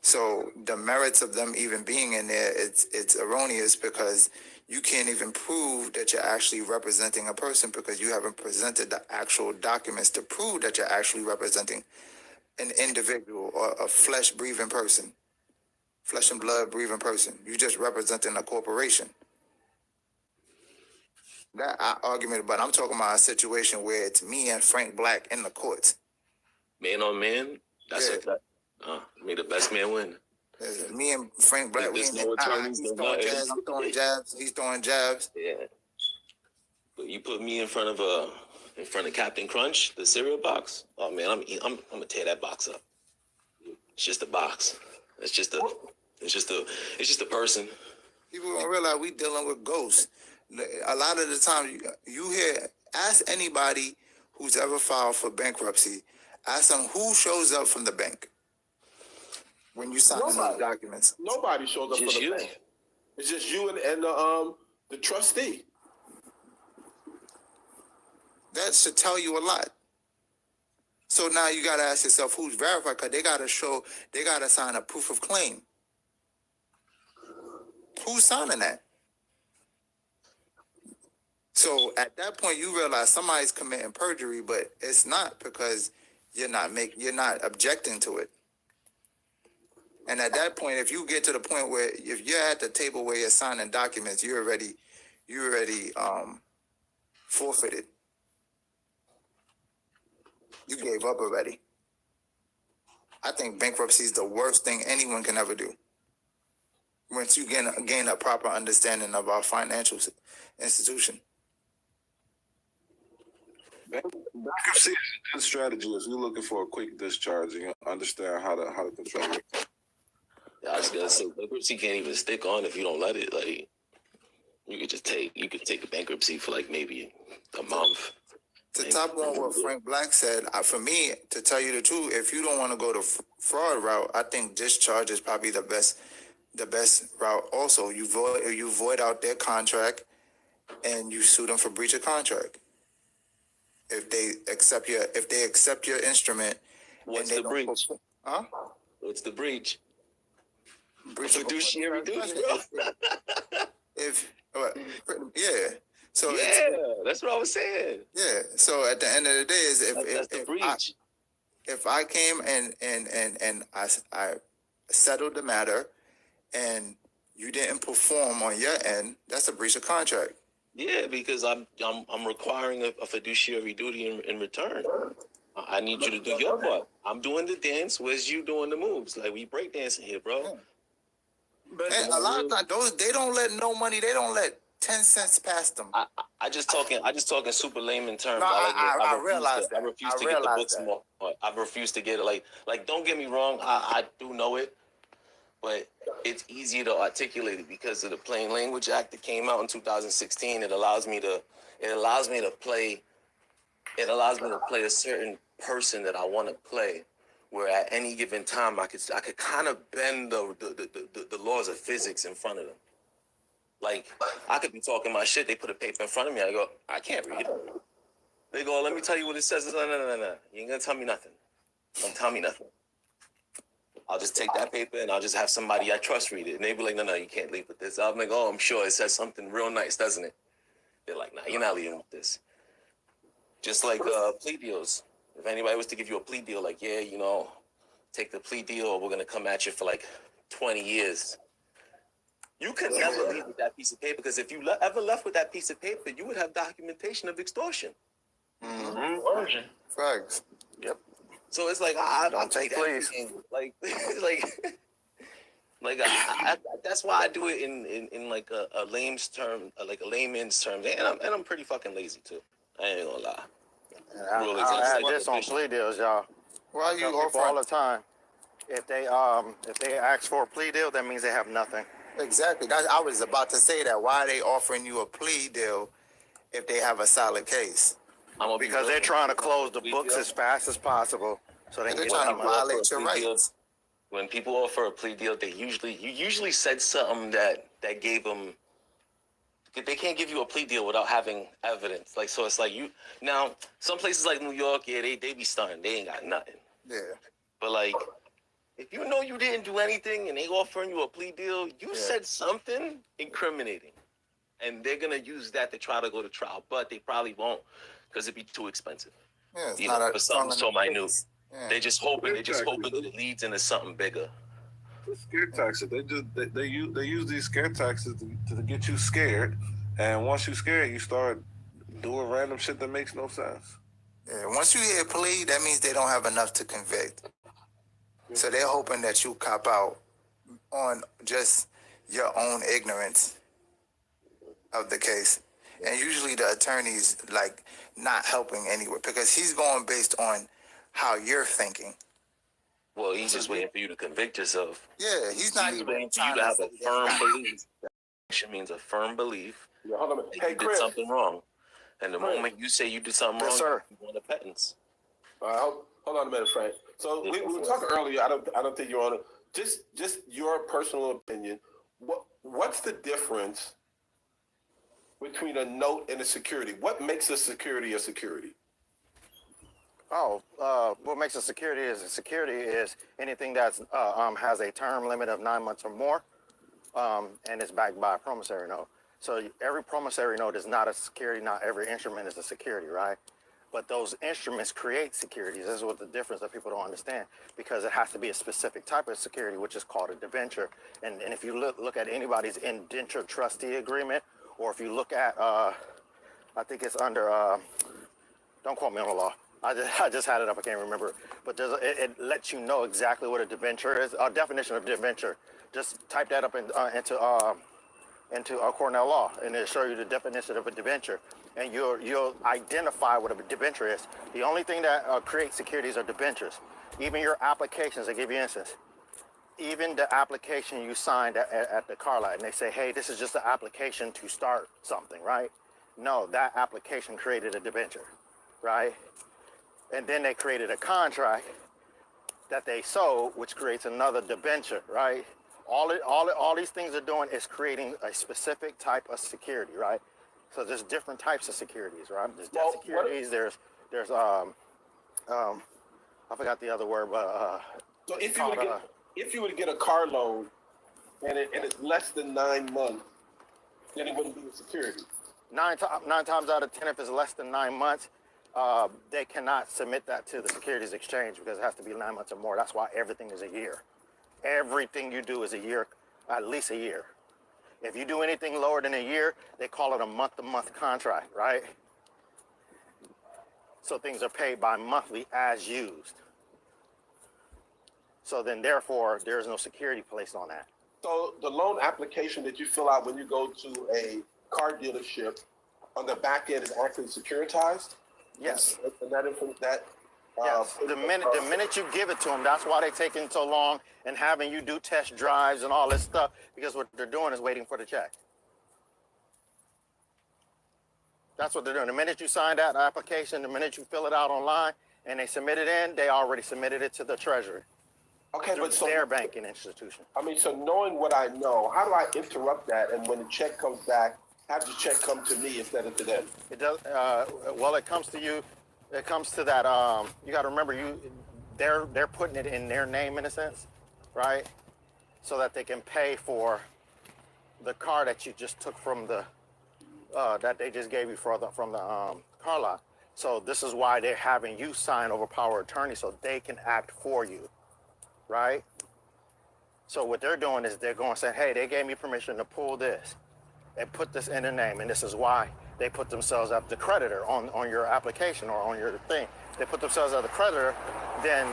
So the merits of them even being in there, it's erroneous because you can't even prove that you're actually representing a person because you haven't presented the actual documents to prove that you're actually representing an individual or a flesh and blood breathing person. You're just representing a corporation. That argument, but I'm talking about a situation where it's me and Frank Black in the courts. Man on man, that's may the best man win. Me and Frank Black, he's throwing jabs, I'm throwing jabs, he's throwing jabs. Yeah. But you put me in front of Captain Crunch, the cereal box. Oh man, I'm gonna tear that box up. It's just a box. It's just a person. People don't realize we dealing with ghosts. A lot of the time, you hear, ask anybody who's ever filed for bankruptcy, ask them who shows up from the bank when you sign those documents. Nobody shows up Just from the you. bank. It's just you and the trustee. That should tell you a lot. So now you got to ask yourself who's verified, because they got to sign a proof of claim. Who's signing that? So at that point, you realize somebody's committing perjury, but it's not, because you're not objecting to it. And at that point, if you get to the point where if you're at the table where you're signing documents, you already forfeited. You gave up already. I think bankruptcy is the worst thing anyone can ever do. Once you gain a proper understanding of our financial institution. Bankruptcy is a good strategy if you're looking for a quick discharge and you understand how to control it. Yeah, I was gonna say bankruptcy can't even stick on if you don't let it. Like you could take a bankruptcy for like maybe a month. To top on what Frank Black said, for me, to tell you the truth, if you don't want to go the fraud route, I think discharge is probably the best route. Also, you void out their contract, and you sue them for breach of contract. If they accept your instrument, What's the breach? Huh? What's the breach? Breach of Fiduciary duty, bro. Yeah. So yeah, that's what I was saying. Yeah. So at the end of the day, is that's the breach. If I came and I settled the matter, and you didn't perform on your end, that's a breach of contract. Yeah, because I'm requiring a fiduciary duty in return. I need you to do your part. I'm doing the dance. Where's you doing the moves? Like we break dancing here, bro. Yeah. But a lot of times they don't let no money. They don't let 10 cents past them. I just talking super layman terms. No, I realize that. I refuse to get the books more. I refuse to get it. Like don't get me wrong. I do know it, but it's easier to articulate it because of the Plain Language Act that came out in 2016. It allows me to play a certain person that I want to play, where at any given time I could kind of bend the laws of physics in front of them. Like, I could be talking my shit, they put a paper in front of me, I go, I can't read it. They go, let me tell you what it says. No. You ain't gonna tell me nothing. Don't tell me nothing. I'll just take that paper and I'll just have somebody I trust read it. And they be like, no, you can't leave with this. I'm like, oh, I'm sure it says something real nice, doesn't it? They're like, nah, you're not leaving with this. Just like plea deals. If anybody was to give you a plea deal, like, yeah, take the plea deal or we're gonna come at you for like 20 years. You could never leave with that piece of paper, because if you ever left with that piece of paper, you would have documentation of extortion. Mm-hmm. Facts. Yep. So it's like I'll take please. Like that's why I do it in like a layman's term, like a layman's terms, and I'm pretty fucking lazy too. I ain't gonna lie. I had this on plea deals, y'all. Why you offer all the time? If they ask for a plea deal, that means they have nothing. Exactly. I was about to say that. Why are they offering you a plea deal if they have a solid case? Because they're trying to close the books as fast as possible, so they can trying to violate your rights. When people offer a plea deal, you usually said something that gave them. They can't give you a plea deal without having evidence. Like, so it's like now some places like New York, yeah, they be stunning. They ain't got nothing. Yeah. But like, if you know you didn't do anything and they offering you a plea deal, you said something incriminating, and they're gonna use that to try to go to trial. But they probably won't, because it'd be too expensive. Yeah, it's not for something so minute. Yeah. They're just hoping that it leads into something bigger. The scare tactics. They use these scare tactics to get you scared, and once you're scared, you start doing random shit that makes no sense. Yeah. Once you hear plea, that means they don't have enough to convict. So they're hoping that you cop out on just your own ignorance of the case. And usually the attorney's like not helping anywhere, because he's going based on how you're thinking. Well, he's just waiting for you to convict yourself. Yeah, he's not even waiting for you to have a firm belief. That means a firm belief that you did something wrong. And the moment you say you did something wrong, you want a penance. Hold on a minute, Frank. So we were talking earlier. I don't think you're on it. Just your personal opinion. What's the difference between a note and a security? What makes a security a security? What makes a security is anything that's has a term limit of 9 months or more, and is backed by a promissory note. So every promissory note is not a security. Not every instrument is a security, right? But those instruments create securities. This is what the difference that people don't understand, because it has to be a specific type of security, which is called a debenture. And if you look at anybody's indenture trustee agreement, or if you look at, I think it's under, don't quote me on the law. I just had it up. I can't remember. But it lets you know exactly what a debenture is. A definition of debenture. Just type that up into Cornell law, and it'll show you the definition of a debenture, and you'll identify what a debenture is. The only thing that creates securities are debentures. Even your applications, I give you an instance. Even the application you signed at the car lot, and they say, hey, this is just an application to start something, right? No, that application created a debenture, right? And then they created a contract that they sold, which creates another debenture, right? All these things are doing is creating a specific type of security, right? So there's different types of securities, right? There's debt securities. There's I forgot the other word, but so if you would get a car loan and it's less than 9 months, then it wouldn't be a security. Nine times out of 10, if it's less than 9 months, they cannot submit that to the Securities Exchange because it has to be 9 months or more. That's why everything is a year. Everything you do is a year, at least a year. If you do anything lower than a year, they call it a month-to-month contract, right? So things are paid by monthly as used. So then, therefore, there's no security placed on that. So the loan application that you fill out when you go to a car dealership, on the back end is actually securitized? Yes. And that yes. The minute you give it to them, that's why they're taking so long and having you do test drives and all this stuff, because what they're doing is waiting for the check. That's what they're doing. The minute you sign that application, the minute you fill it out online and they submit it in, they already submitted it to the Treasury. Okay, but so their banking institution. I mean, so knowing what I know, how do I interrupt that? And when the check comes back, have the check come to me instead of to them? It does. Well, it comes to you. It comes to that. You got to remember, they're putting it in their name in a sense, right? So that they can pay for the car that you just took from the that they just gave you from the car lot. So this is why they're having you sign over power of attorney so they can act for you, right? So what they're doing is they're going to say, hey, they gave me permission to pull this and put this in their name, and this is why they put themselves as the creditor on your application or on your thing. They put themselves as the creditor. Then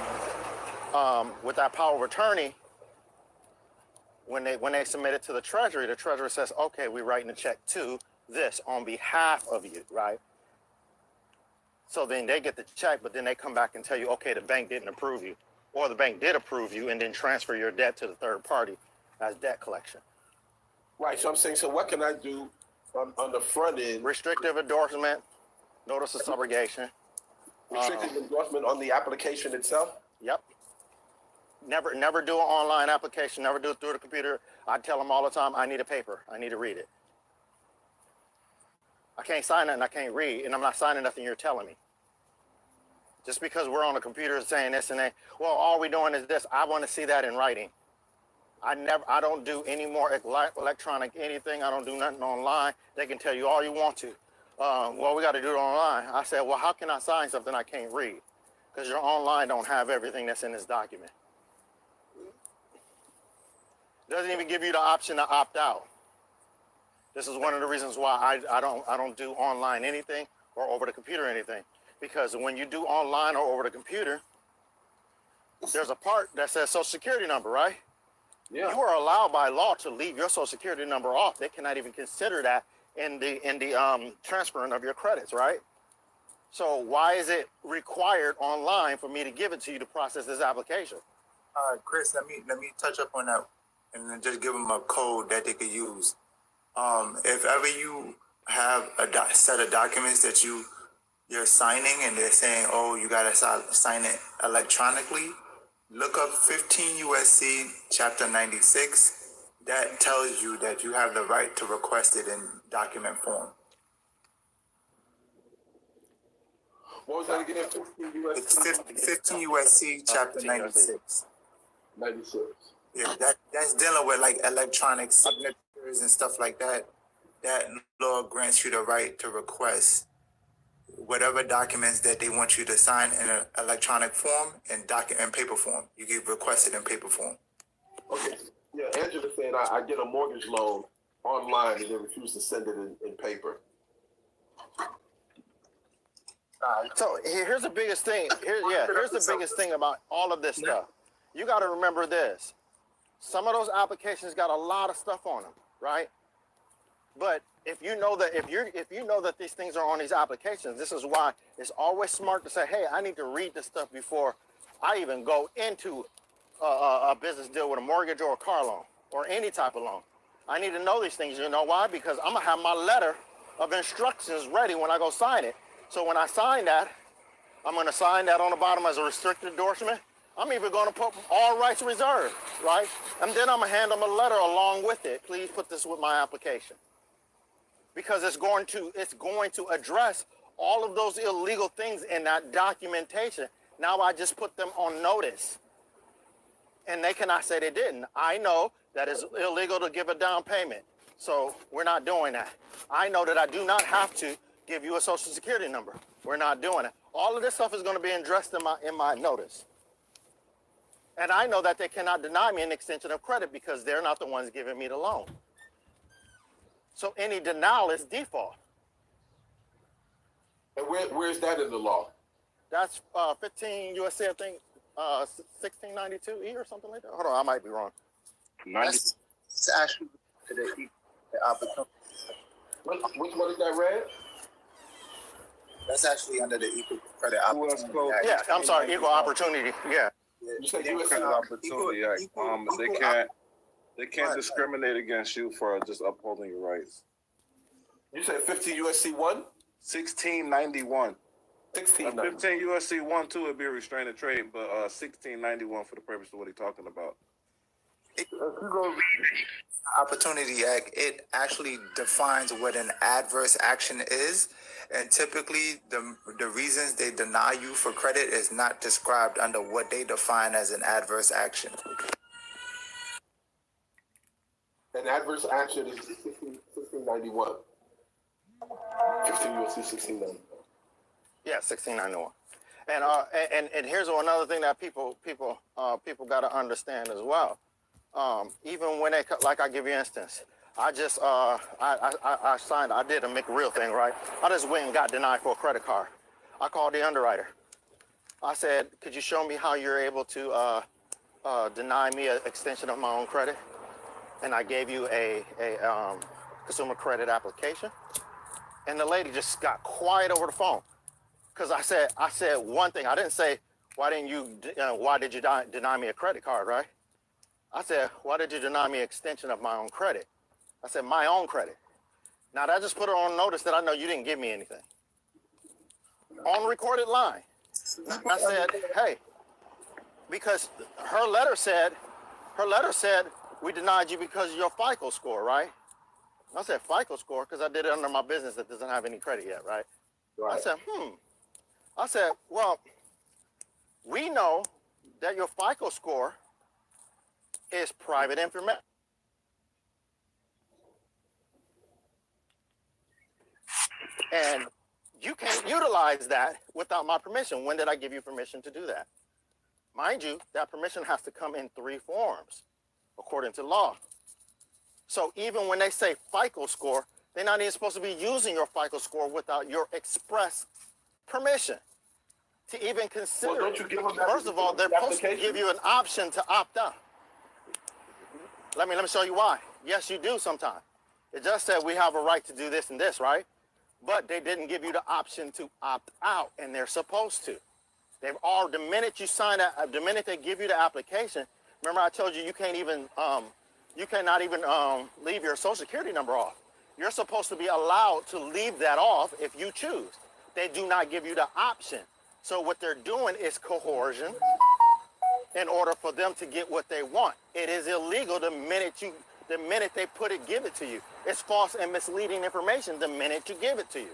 with that power of attorney, when they submit it to the Treasury says, okay, we're writing a check to this on behalf of you, right? So then they get the check, but then they come back and tell you, okay, the bank didn't approve you, or the bank did approve you, and then transfer your debt to the third party as debt collection. Right. So I'm saying, so what can I do on the front end? Restrictive endorsement, notice of subrogation. Restrictive endorsement on the application itself? Yep. Never do an online application. Never do it through the computer. I tell them all the time, I need a paper. I need to read it. I can't sign nothing I can't read, and I'm not signing nothing you're telling me. Just because we're on the computer saying this and that, well, all we're doing is this. I want to see that in writing. I don't do any more electronic anything. I don't do nothing online. They can tell you all you want to. Well, we got to do it online. I said, well, how can I sign something I can't read? Because your online don't have everything that's in this document. Doesn't even give you the option to opt out. This is one of the reasons why I don't do online anything or over the computer anything. Because when you do online or over the computer, there's a part that says Social Security number, right? Yeah. You are allowed by law to leave your Social Security number off. They cannot even consider that in the transferring of your credits, right? So why is it required online for me to give it to you to process this application? Chris, let me touch up on that and then just give them a code that they could use. If ever you have a set of documents that you're signing and they're saying, oh, you gotta sign it electronically, look up 15 USC chapter 96. that tells you that you have the right to request it in document form. What was that again? 15 It's USC 15 USC chapter 15 USC. 96. 96. Yeah, that's dealing with like electronic signatures and stuff like that. That law grants you the right to request whatever documents that they want you to sign in an electronic form and in paper form. You can request it in paper form. Okay. Yeah, Angela saying I get a mortgage loan online and they refuse to send it in paper. So here's the biggest thing. Here's the biggest thing about all of this stuff. You got to remember this. Some of those applications got a lot of stuff on them, right? But if you know that if you know that these things are on these applications, this is why it's always smart to say, hey, I need to read this stuff before I even go into a business deal with a mortgage or a car loan or any type of loan. I need to know these things. You know why? Because I'm gonna have my letter of instructions ready when I go sign it. So when I sign that, I'm going to sign that on the bottom as a restricted endorsement. I'm even going to put all rights reserved, right? And then I'm going to hand them a letter along with it. Please put this with my application. Because it's going to address all of those illegal things in that documentation. Now I just put them on notice. And they cannot say they didn't. I know that it's illegal to give a down payment. So we're not doing that. I know that I do not have to give you a social security number. We're not doing it. All of this stuff is going to be addressed in my notice. And I know that they cannot deny me an extension of credit because they're not the ones giving me the loan. So any denial is default. And where's that in the law? That's 15 USC, I think, 1692E or something like that. Hold on, I might be wrong. It's actually to the opportunity. Which one is that, Red? That's actually under the Equal Credit Opportunity Act. Yeah, I'm sorry, equal opportunity. Yeah. You said Equal USC Credit Opportunity Act. They can't discriminate against you for just upholding your rights. You said 15 USC 1? 1691. 16. 15 USC 1 2 would be a restraint of trade, but 1691 for the purpose of what he's talking about. If you go read the Opportunity Act, it actually defines what an adverse action is, and typically the reasons they deny you for credit is not described under what they define as an adverse action. An adverse action is 1691. 15 USC 1691. Yeah, 1691. And here's another thing that people got to understand as well. Even when like I give you an instance, I just I signed, I did a McReal thing, right? I just went and got denied for a credit card. I called the underwriter. I said, could you show me how you're able to deny me an extension of my own credit? And I gave you a consumer credit application. And the lady just got quiet over the phone. Because I said one thing. I didn't say, why did you deny me a credit card, right? I said, why did you deny me an extension of my own credit? I said, my own credit. Now that just put her on notice that I know you didn't give me anything. On recorded line. I said, hey, because her letter said, we denied you because of your FICO score, right? I said, FICO score? Because I did it under my business that doesn't have any credit yet, right? I said, I said, well, we know that your FICO score is private information. And you can't utilize that without my permission. When did I give you permission to do that? Mind you, that permission has to come in 3 forms, according to law. So even when they say FICO score, they're not even supposed to be using your FICO score without your express permission to even consider. Well, don't you give them that? First of all, they're supposed to give you an option to opt out. Let me show you why. Yes, you do sometimes. It just said we have a right to do this and this, right? But they didn't give you the option to opt out, and they're supposed to. They've all, the minute you sign that, the minute they give you the application, remember I told you you can't even, you cannot even leave your social security number off. You're supposed to be allowed to leave that off if you choose. They do not give you the option. So what they're doing is coercion in order for them to get what they want. It is illegal the minute you the minute they give it to you. It's false and misleading information the minute you give it to you.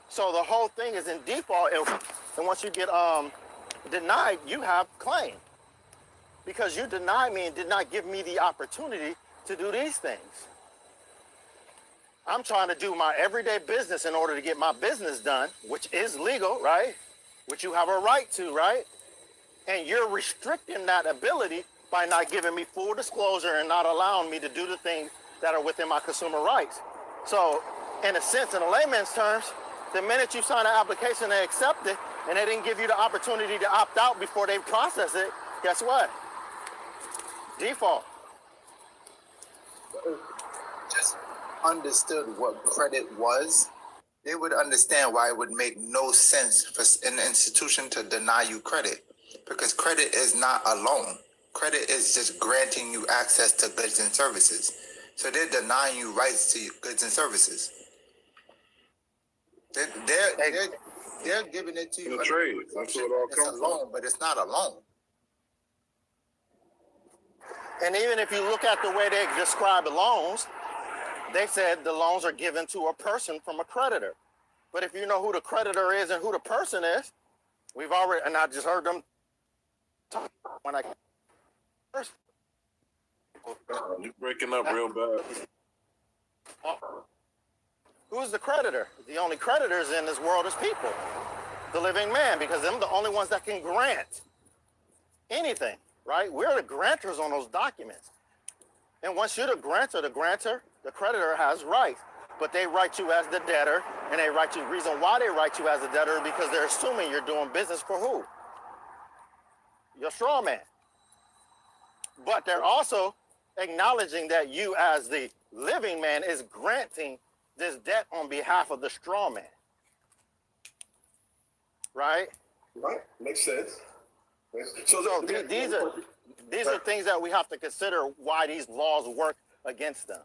So the whole thing is in default, and once you get denied, you have claim. Because you denied me and did not give me the opportunity to do these things. I'm trying to do my everyday business in order to get my business done, which is legal, right? Which you have a right to, right? And you're restricting that ability by not giving me full disclosure and not allowing me to do the things that are within my consumer rights. So, in a sense, in a layman's terms, the minute you sign an application, they accept it, and they didn't give you the opportunity to opt out before they process it, guess what? Default. Just understood what credit was, they would understand why it would make no sense for an institution to deny you credit, because credit is not a loan. Credit is just granting you access to goods and services. So they're denying you rights to goods and services. They're giving it to you. The trade. That's what it all it's a comes loan, from. but it's not a loan. And even if you look at the way they describe loans, they said the loans are given to a person from a creditor. But if you know who the creditor is and who the person is, we've already, and I just heard them talk when I first. You're breaking up real bad. Who's the creditor? The only creditors in this world is people, the living man, because them the only ones that can grant anything, right? We're the grantors on those documents. And once you're the grantor, the creditor has rights, but they write you as the debtor, and they write you, the reason why they write you as a debtor is because they're assuming you're doing business for who? Your straw man. But they're also acknowledging that you as the living man is granting this debt on behalf of the straw man. Right? Right. Makes sense. So these are things that we have to consider why these laws work against them.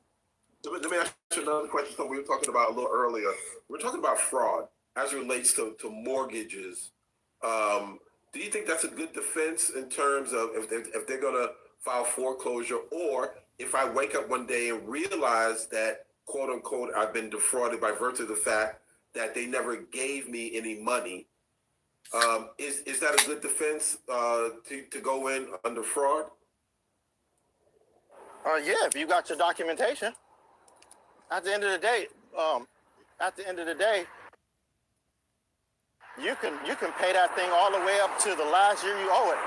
Let me ask you another question. So we were talking about a little earlier. We're talking about fraud as it relates to mortgages. Do you think that's a good defense in terms of if they're going to file foreclosure, or if I wake up one day and realize that, quote unquote, I've been defrauded by virtue of the fact that they never gave me any money? Is that a good defense to go in under fraud? Yeah, if you got your documentation. At the end of the day, you can pay that thing all the way up to the last year you owe it.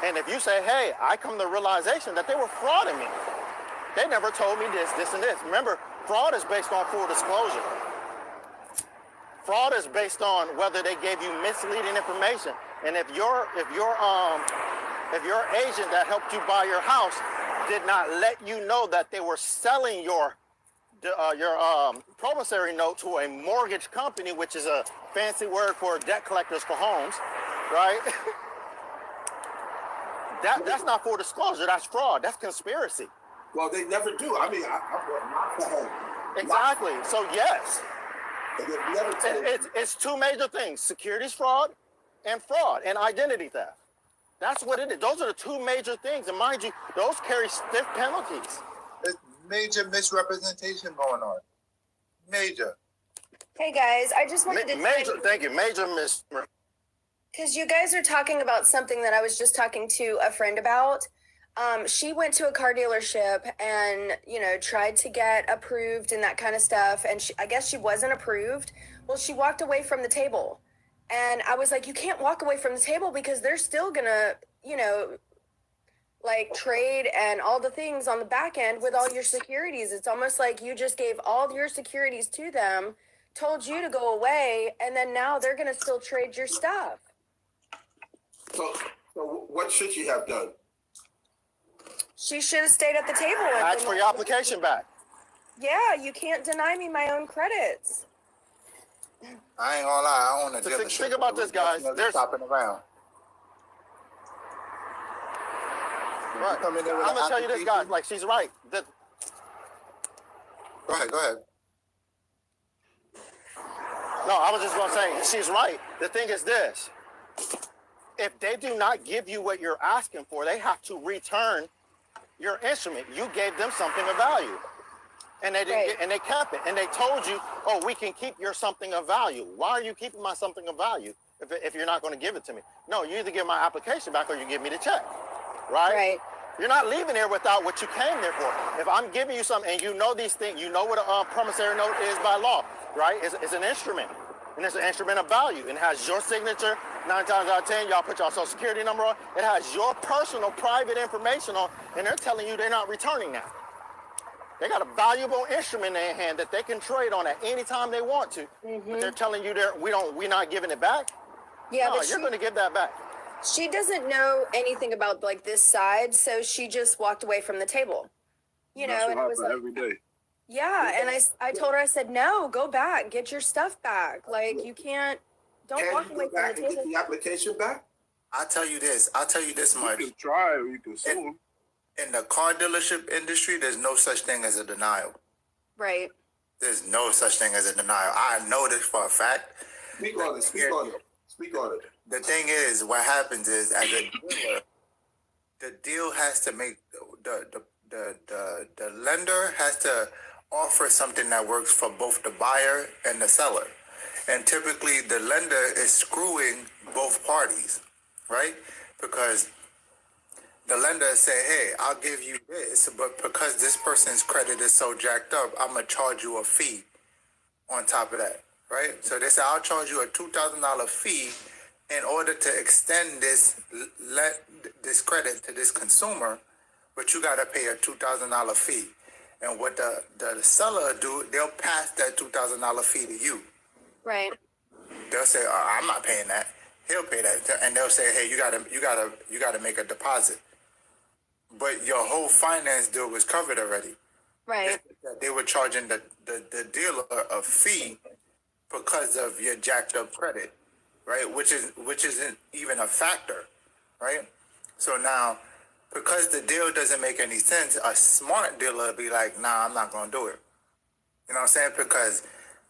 And if you say, hey, I come to the realization that they were frauding me. They never told me this, and this. Remember, fraud is based on full disclosure. Fraud is based on whether they gave you misleading information. And if your agent that helped you buy your house did not let you know that they were selling your promissory note to a mortgage company, which is a fancy word for debt collectors for homes, right? That's not full disclosure. That's fraud. That's conspiracy. Well, they never do. I mean, I bought lots of homes. Exactly. So yes, And they've never told me. it's two major things: securities fraud and identity theft. That's what it is. Those are the two major things. And mind you, those carry stiff penalties. There's major misrepresentation going on. Major. Hey guys, I just wanted to Thank you. Major because you guys are talking about something that I was just talking to a friend about. She went to a car dealership and, tried to get approved and that kind of stuff. And I guess she wasn't approved. Well, she walked away from the table. And I was like, you can't walk away from the table because they're still gonna, trade and all the things on the back end with all your securities. It's almost like you just gave all of your securities to them, told you to go away, and then now they're gonna still trade your stuff. So what should she have done? She should have stayed at the table. And ask for your application back. Yeah, you can't deny me my own credits. I ain't gonna lie, I own a So dealership. think about this, guys. There's shopping around. right. I'm gonna tell you this, guys. Like, she's right. Go ahead. No, I was just gonna say she's right. The thing is this: if they do not give you what you're asking for, they have to return your instrument. You gave them something of value. And they didn't and they kept it. And they told you, oh, we can keep your something of value. Why are you keeping my something of value if you're not going to give it to me? No, you either give my application back or you give me the check. Right? You're not leaving here without what you came there for. If I'm giving you something and you know these things, you know what a promissory note is by law, right? It's an instrument. And it's an instrument of value. And it has your signature. 9 times out of 10, y'all put your social security number on. It has your personal private information on, and they're telling you they're not returning that. They got a valuable instrument in their hand that they can trade on at any time they want to. But they're telling you we're not giving it back. Yeah, no, but you're going to give that back. she doesn't know anything about like this side, so she just walked away from the table. You know, and it was like, every day. yeah, and I told her, I said, no, go back, get your stuff back. Like you can't, don't walk away from the and table. get the application back? I'll tell you this much. You can try or you can sue them. In the car dealership industry, there's no such thing as a denial. Right. There's no such thing as a denial. I know this for a fact. Speak on it. Speak on it. Speak on it. The thing is, what happens is, as a dealer, the deal has to make the lender has to offer something that works for both the buyer and the seller, and typically the lender is screwing both parties, right? Because the lender say, hey, I'll give you this, but because this person's credit is so jacked up, I'm going to charge you a fee on top of that, right? So they say, I'll charge you a $2,000 fee in order to extend this credit to this consumer, but you got to pay a $2,000 fee. And what the seller do, they'll pass that $2,000 fee to you. Right. They'll say, oh, I'm not paying that. He'll pay that. And they'll say, hey, you gotta make a deposit. But your whole finance deal was covered already. Right. They were charging the dealer a fee because of your jacked up credit, right? Which isn't even a factor, right? So now, because the deal doesn't make any sense, a smart dealer would be like, nah, I'm not gonna do it. You know what I'm saying? Because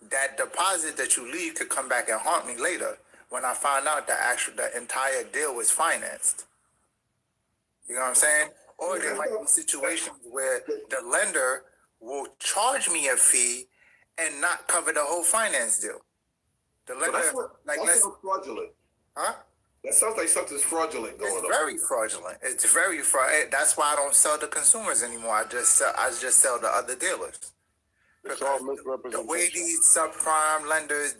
that deposit that you leave could come back and haunt me later when I find out the entire deal was financed. You know what I'm saying? Or there might be situations where the lender will charge me a fee and not cover the whole finance deal. The lender, that sounds fraudulent. huh? That sounds like something's fraudulent going on. It's very fraudulent. It's very fraudulent. That's why I don't sell to consumers anymore. I just sell to other dealers. It's all The misrepresentation. way these subprime lenders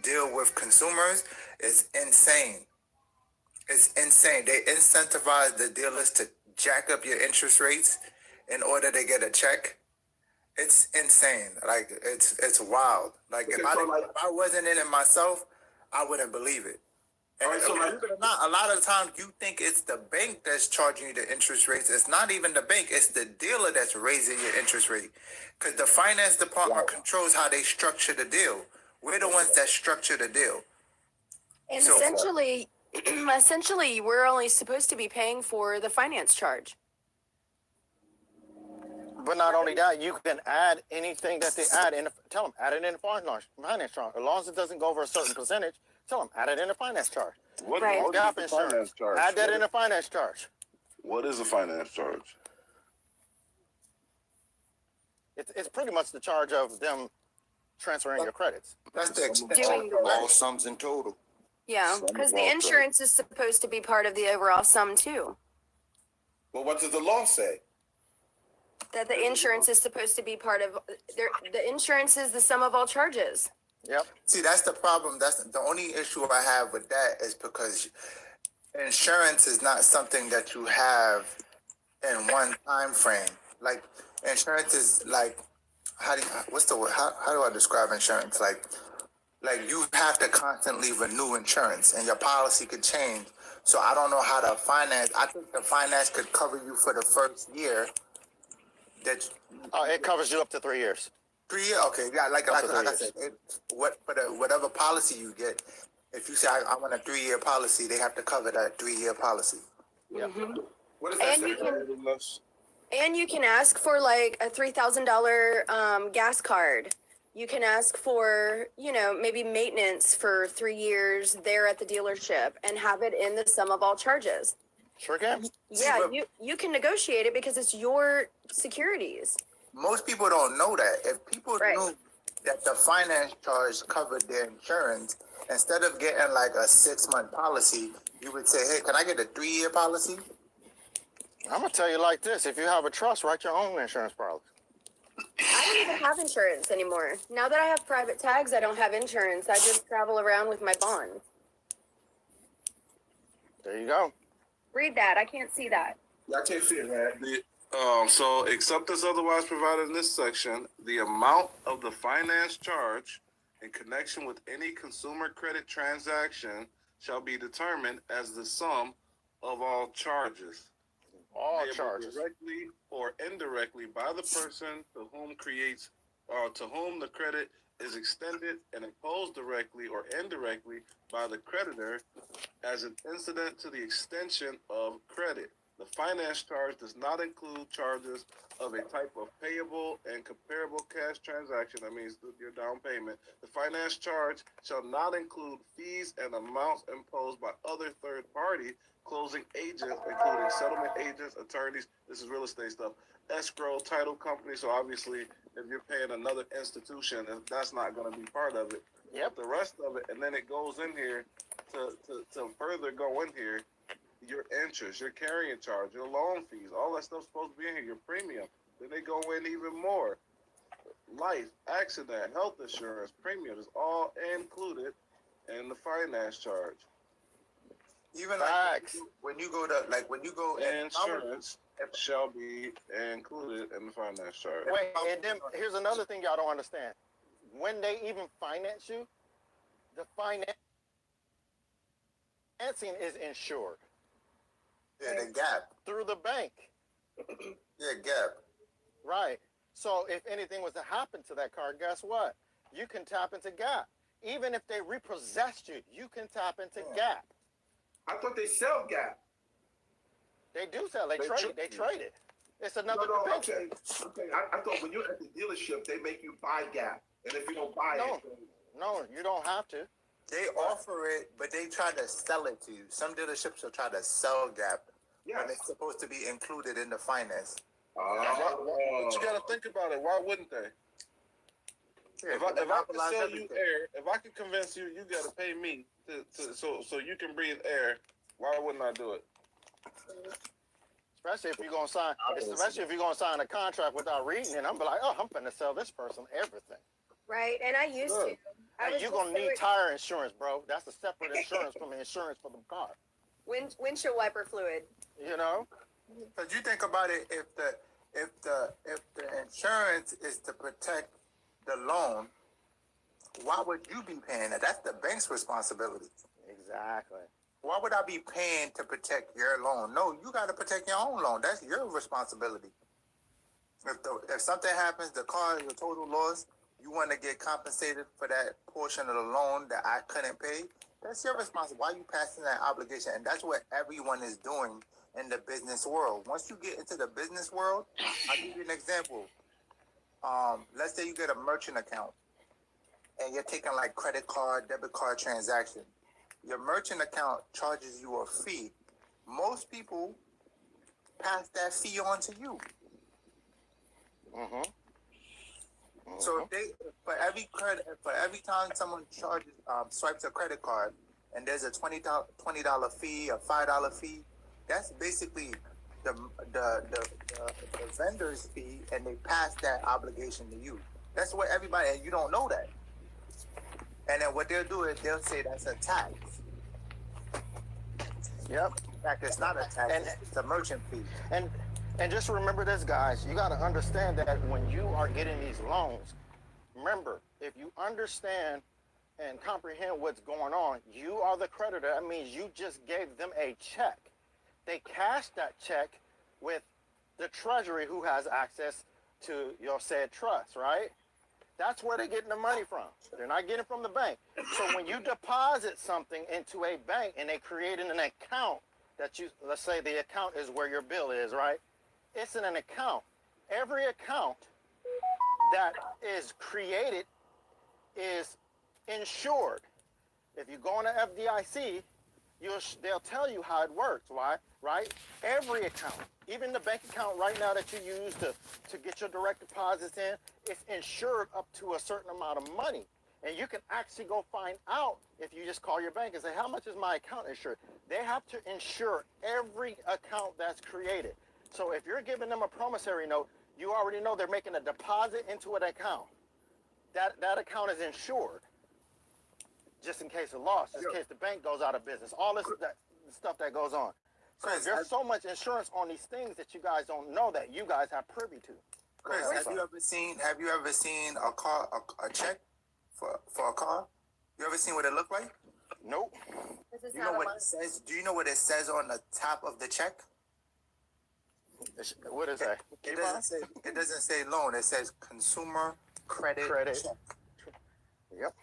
deal with consumers is insane. It's insane. They incentivize the dealers to jack up your interest rates in order to get a check. It's insane. Like it's wild. Like if I wasn't in it myself, I wouldn't believe it. And believe it or not, a lot of times you think it's the bank that's charging you the interest rates. It's not even the bank. It's the dealer that's raising your interest rate. Because the finance department controls how they structure the deal. We're the ones that structure the deal. And So- essentially, we're only supposed to be paying for the finance charge. But not only that, you can add anything that they add in. Tell them, add it in the finance charge. As long as it doesn't go over a certain percentage, tell them, add it in the finance charge. What Right. is Gap the insurance, finance charge? add that in the finance charge. What is a finance charge? It's pretty much the charge of them transferring your credits. That's the Doing the all work. sums in total. Yeah, Some because of the all insurance is supposed to be part of the overall sum too. Well, what does the law say? That the insurance is supposed to be part of the insurance is the sum of all charges. Yep. See, that's the problem. That's the only issue I have with that is because insurance is not something that you have in one time frame. Like insurance is like, how do I describe insurance? Like you have to constantly renew insurance and your policy could change. So I don't know how to finance. I think the finance could cover you for the first year. It covers you up to 3 years. 3 years, okay, yeah, like I said, whatever policy you get, if you say I want a 3-year policy, they have to cover that 3-year policy. Yep. What does that And say? you can ask for like a $3,000 gas card. You can ask for, maybe maintenance for 3 years there at the dealership and have it in the sum of all charges. Sure can. Yeah, but- you can negotiate it because it's your securities. Most people don't know that. If people Right. knew that the finance charge covered their insurance, instead of getting like a 6-month policy, you would say, hey, can I get a 3-year policy? I'm gonna tell you like this: if you have a trust, write your own insurance policy. I don't even have insurance anymore. Now that I have private tags, I don't have insurance. I just travel around with my bonds. There you go. Read that. I can't see that. I can't see it, man. So, except as otherwise provided in this section, the amount of the finance charge in connection with any consumer credit transaction shall be determined as the sum of all charges, All payable charges. directly or indirectly by the person to whom the credit is extended, and imposed directly or indirectly by the creditor as an incident to the extension of credit. The finance charge does not include charges of a type of payable and comparable cash transaction. That means your down payment. The finance charge shall not include fees and amounts imposed by other third party closing agents, including settlement agents, attorneys. This is real estate stuff. Escrow, title company. So obviously, if you're paying another institution, that's not going to be part of it. Yep. But the rest of it, and then it goes in here to further go in here. Your interest, your carrying charge, your loan fees, all that stuff's supposed to be in here. Your premium. Then they go in even more. Life, accident, health insurance, premium is all included in the finance charge. Even Facts. like when you go to Insurance shall be included in the finance charge. Wait, and then here's another thing y'all don't understand. When they even finance you, the financing is insured yeah, the gap. through the bank. Yeah, gap. Right. So if anything was to happen to that car, guess what? You can tap into Gap. Even if they repossessed you, you can tap into Gap. I thought they sell Gap. They do sell. They trade it. It's another No, prevention. okay. I thought when you're at the dealership, they make you buy Gap, and if you don't buy it, No, you don't have to. They offer it, but they try to sell it to you. Some dealerships will try to sell Gap when it's supposed to be included in the finance. But you got to think about it. Why wouldn't they? Yeah, If I could sell everything. you air, if I could convince you, you got to pay me so you can breathe air. Why wouldn't I do it? Especially if you're gonna sign a contract without reading it. I'm like, oh, I'm gonna sell this person everything. Right. And I used to. And you're gonna need tire insurance, bro. That's a separate insurance from the insurance for the car. Windshield wiper fluid. You know? Because you think about it, if the insurance is to protect the loan, why would you be paying that? That's the bank's responsibility. Exactly. Why would I be paying to protect your loan? No, you got to protect your own loan. That's your responsibility. If something happens, the car is a total loss, you want to get compensated for that portion of the loan that I couldn't pay, that's your responsibility. Why are you passing that obligation? And that's what everyone is doing in the business world. Once you get into the business world, I'll give you an example. Let's say you get a merchant account and you're taking like credit card, debit card transaction. Your merchant account charges you a fee. Most people pass that fee on to you. So if for every time someone swipes a credit card and there's a $20 fee, a $5 fee, that's basically the vendor's fee, and they pass that obligation to you. That's what everybody, and you don't know that. And then what they'll do is they'll say that's a tax. Yep. In fact, it's not a tax, it's a merchant fee. And just remember this, guys. You got to understand that when you are getting these loans, remember, if you understand and comprehend what's going on, you are the creditor. That means you just gave them a check. They cashed that check with the treasury, who has access to your said trust, right? That's where they're getting the money from. They're not getting it from the bank. So when you deposit something into a bank and they create an account that let's say the account is where your bill is, right? It's in an account. Every account that is created is insured. If you go on to FDIC, they'll tell you how it works. Why? Right? Every account, even the bank account right now that you use to get your direct deposits in, it's insured up to a certain amount of money. And you can actually go find out if you just call your bank and say, how much is my account insured? They have to insure every account that's created. So if you're giving them a promissory note, you already know they're making a deposit into an account. That account is insured just in case of loss, just in case the bank goes out of business, all this stuff that goes on. So there's so much insurance on these things that you guys don't know that you guys have privy to. Chris, have you ever seen a car, a check for a car? You ever seen what it looked like? Nope. You know what it says? Do you know what it says on the top of the check? What is that? It doesn't say loan. It says consumer credit check. Yep.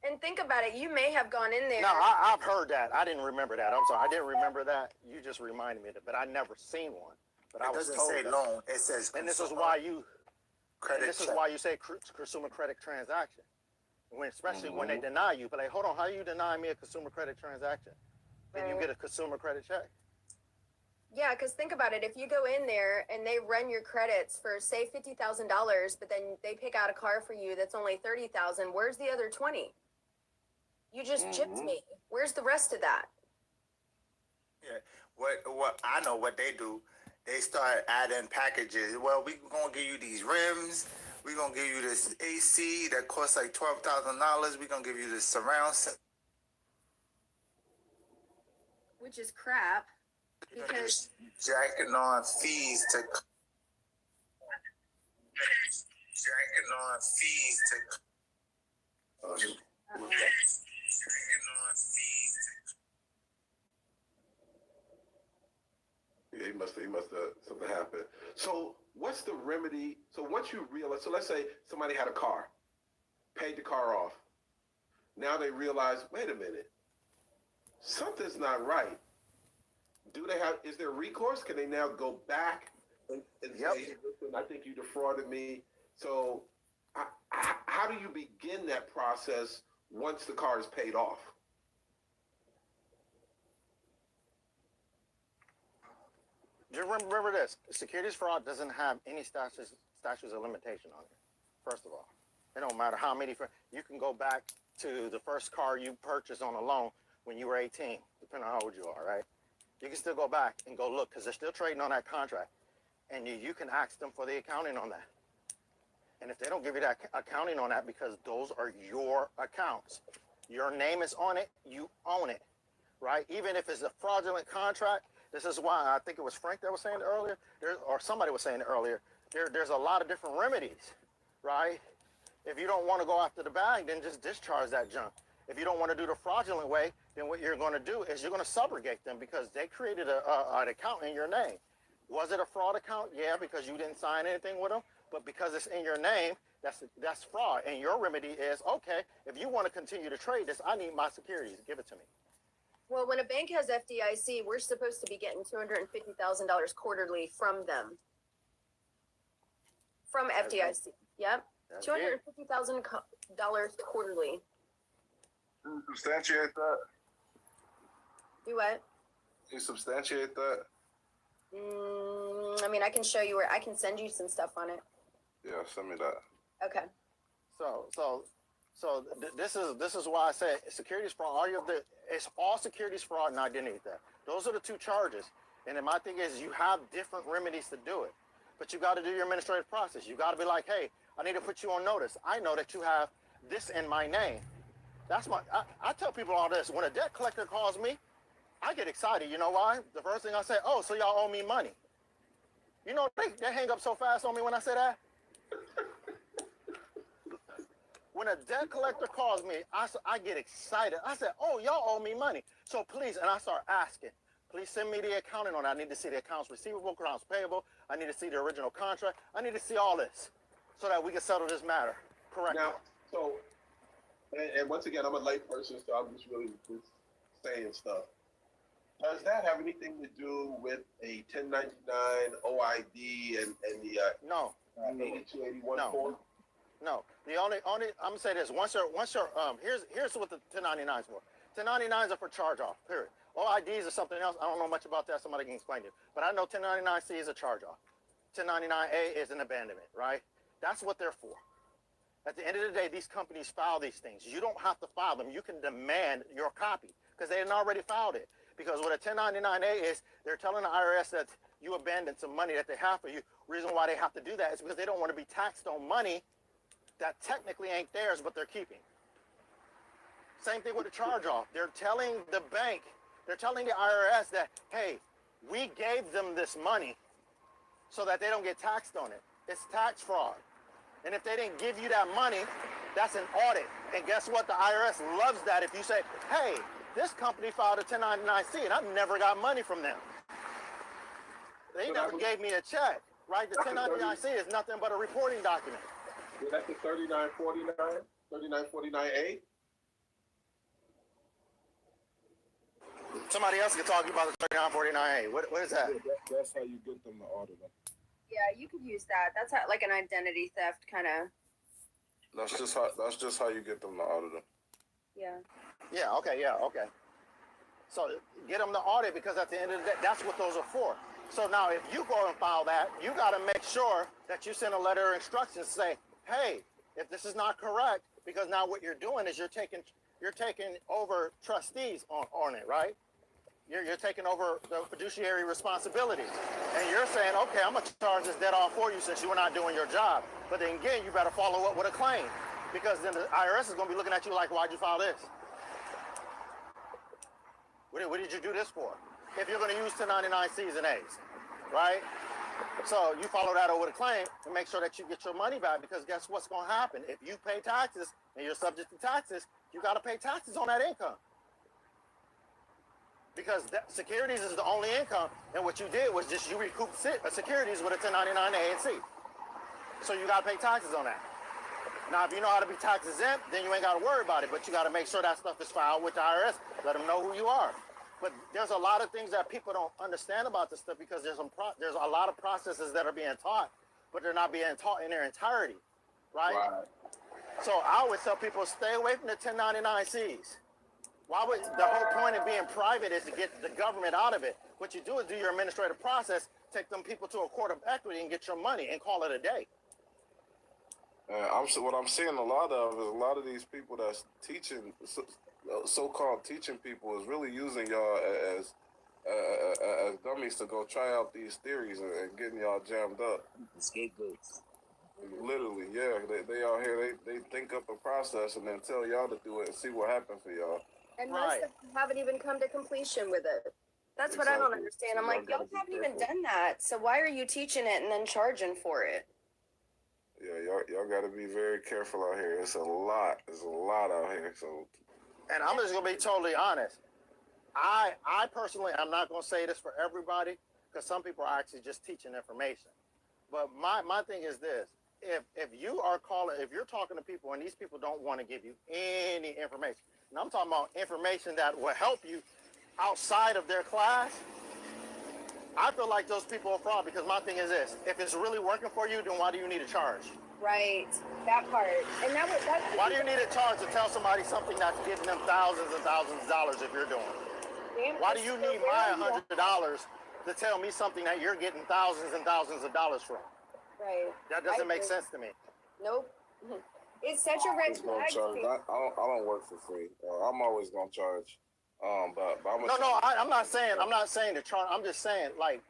And think about it. You may have gone in there. No, I've heard that. I didn't remember that. I'm sorry. I didn't remember that. You just reminded me of it, but I never seen one. But I was told say that. loan. It says and this is why you credit. This is why you say consumer credit transaction, especially when they deny you. But like, hold on, how you deny me a consumer credit transaction? Then you get a consumer credit check. Yeah, because think about it. If you go in there and they run your credits for say $50,000, but then they pick out a car for you that's only $30,000, where's the other 20? You just gypped me. Where's the rest of that? Yeah. What I know what they do, they start adding packages. Well, we gonna give you these rims. We gonna give you this AC that costs like $12,000. We gonna give you this surround sound. Which is crap. Because Jacking on fees to Yeah, he must have something happened. So what's the remedy? So once you realize, so let's say somebody had a car, paid the car off. Now they realize, wait a minute, something's not right. Is there recourse? Can they now go back and say, listen, I think you defrauded me? So how do you begin that process once the car is paid off? Just remember this: securities fraud doesn't have any statutes of limitation on it. First of all, it don't matter how many. You can go back to the first car you purchased on a loan when you were 18, depending on how old you are, right? You can still go back and go look because they're still trading on that contract, and you can ask them for the accounting on that. And if they don't give you that accounting on that, because those are your accounts, your name is on it, you own it, right? Even if it's a fraudulent contract. This is why I think it was Frank that was saying it earlier, or somebody was saying it earlier. There's a lot of different remedies, right? If you don't want to go after the bag, then just discharge that junk. If you don't want to do the fraudulent way, then what you're going to do is you're going to subrogate them because they created an account in your name. Was it a fraud account? Yeah, because you didn't sign anything with them. But because it's in your name, that's fraud. And your remedy is, okay, if you want to continue to trade this, I need my securities. Give it to me. well, when a bank has FDIC, we're supposed to be getting $250,000 quarterly from them. From FDIC. Yep. $250,000 quarterly. Can you substantiate that? Do what? Can you substantiate that? I mean, I can show you where I can send you some stuff on it. Yeah, send me that. Okay. So this is why I say securities fraud. It's all securities fraud and identity theft. Those are the two charges. And then my thing is, you have different remedies to do it, but you got to do your administrative process. You got to be like, hey, I need to put you on notice. I know that you have this in my name. I tell people all this. When a debt collector calls me, I get excited. You know why? The first thing I say, oh, so y'all owe me money. You know, they hang up so fast on me when I say that. When a debt collector calls me, I get excited. I said, oh, y'all owe me money. So please, and I start asking, please send me the accounting on it. I need to see the accounts receivable, accounts payable. I need to see the original contract. I need to see all this so that we can settle this matter correctly. Now, so, and once again, I'm a lay person, so I'm just really just saying stuff. Does that have anything to do with a 1099 OID and the No. 8281 No. form? No, the only I'm gonna say this. Once you're here's what the 1099 is for. 1099s are for charge off, period. OIDs or something else, I don't know much about that, somebody can explain it. But I know 1099C is a charge off. 1099A is an abandonment, right? That's what they're for. At the end of the day, these companies file these things. You don't have to file them. You can demand your copy because they had already filed it. Because what a 1099A is, they're telling the IRS that you abandoned some money that they have for you. Reason why they have to do that is because they don't want to be taxed on money that technically ain't theirs, but they're keeping. Same thing with the charge off. They're telling the bank, they're telling the IRS that, hey, we gave them this money so that they don't get taxed on it. It's tax fraud. And if they didn't give you that money, that's an audit. And guess what? The IRS loves that if you say, hey, this company filed a 1099-C and I've never got money from them. They never gave me a check, right? The 1099-C is nothing but a reporting document. Is that the 3949, 3949A? Somebody else can talk about the 3949A. What is that? Yeah, that's how you get them to audit them. Yeah, you could use that. That's how, like an identity theft kind of. That's just how you get them to audit them. Yeah. Yeah, okay. So get them to audit because at the end of the day, that's what those are for. So now if you go and file that, you got to make sure that you send a letter of instructions say, hey, if this is not correct, because now what you're doing is you're taking over trustees on it, right? You're taking over the fiduciary responsibilities. And you're saying, okay, I'm going to charge this debt off for you since you were not doing your job. But then again, you better follow up with a claim because then the IRS is going to be looking at you like, why'd you file this? What did you do this for? If you're going to use 1099Cs and A's, right? So you follow that over the claim and make sure that you get your money back because guess what's going to happen? If you pay taxes and you're subject to taxes, you got to pay taxes on that income. Because securities is the only income, and what you did was just you recouped securities with a 1099A and C. So you got to pay taxes on that. Now, if you know how to be tax exempt, then you ain't got to worry about it, but you got to make sure that stuff is filed with the IRS. Let them know who you are. But there's a lot of things that people don't understand about this stuff because there's a lot of processes that are being taught, but they're not being taught in their entirety, right? So I always tell people, stay away from the 1099Cs. Why would the whole point of being private is to get the government out of it? What you do is do your administrative process, take them people to a court of equity and get your money and call it a day. What I'm seeing a lot of is a lot of these people that's teaching, so-called teaching people, is really using y'all as dummies to go try out these theories and getting y'all jammed up. Scapegoats. Literally, yeah. They out here, they think up a process and then tell y'all to do it and see what happens for y'all. And most of them haven't even come to completion with it. That's what I don't understand. I'm like, y'all haven't even done that. So why are you teaching it and then charging for it? Yeah, y'all got to be very careful out here. It's a lot. There's a lot out here. So, and I'm just gonna be totally honest. I personally, I'm not gonna say this for everybody because some people are actually just teaching information. But my thing is this: if you're talking to people and these people don't want to give you any information, and I'm talking about information that will help you outside of their class, I feel like those people are fraud because my thing is this: if it's really working for you, then why do you need a charge? Right, that part. And that's why do you need a charge to tell somebody something that's getting them thousands and thousands of dollars if you're doing it? Why do you need my $100 to tell me something that you're getting thousands and thousands of dollars from? Right. That doesn't make sense to me. Nope. It's such a red flag. I don't work for free. I'm always gonna charge. But I'm not saying to charge. I'm just saying, like,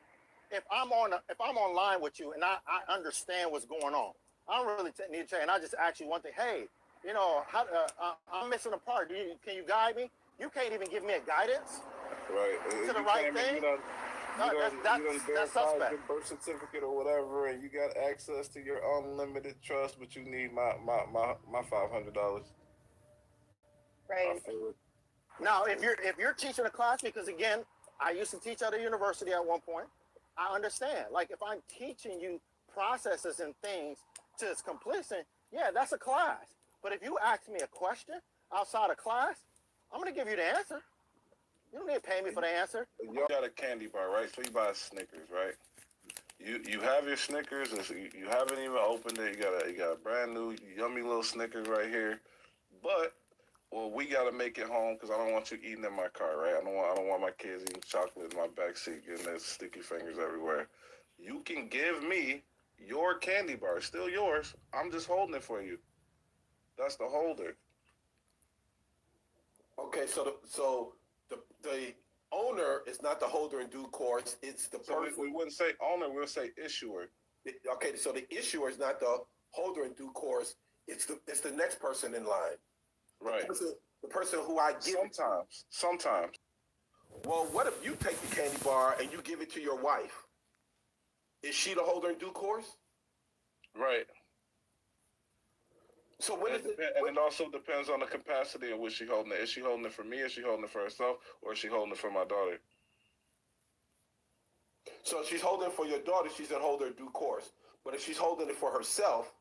if I'm online with you and I understand what's going on, I don't really need to change. And I just ask you one thing. Hey, you know, I'm missing a part. Can you guide me? You can't even give me a guidance to the right thing. That's suspect. Your birth certificate or whatever, and you got access to your unlimited trust, but you need my $500. Right. Now, if you're teaching a class, because again, I used to teach at a university at one point. I understand. Like if I'm teaching you processes and things to its completion, yeah, that's a class. But if you ask me a question outside of class, I'm gonna give you the answer. You don't need to pay me for the answer. You got a candy bar, right? So you buy Snickers, right? You have your Snickers, and so you haven't even opened it. You got a brand new yummy little Snickers right here, but well, we gotta make it home because I don't want you eating in my car, right? I don't want my kids eating chocolate in my backseat, getting their sticky fingers everywhere. You can give me your candy bar, it's still yours. I'm just holding it for you. That's the holder. Okay, so the owner is not the holder in due course. It's the So person. we wouldn't say owner, we'll say issuer. Okay, so the issuer is not the holder in due course. It's the next person in line. Right. The person who I give. Sometimes. Well, what if you take the candy bar and you give it to your wife? Is she the holder in due course? Right. So when is it? And it also depends on the capacity in which she's holding it. Is she holding it for me? Is she holding it for herself? Or is she holding it for my daughter? So if she's holding it for your daughter, she's a holder in due course. But if she's holding it for herself,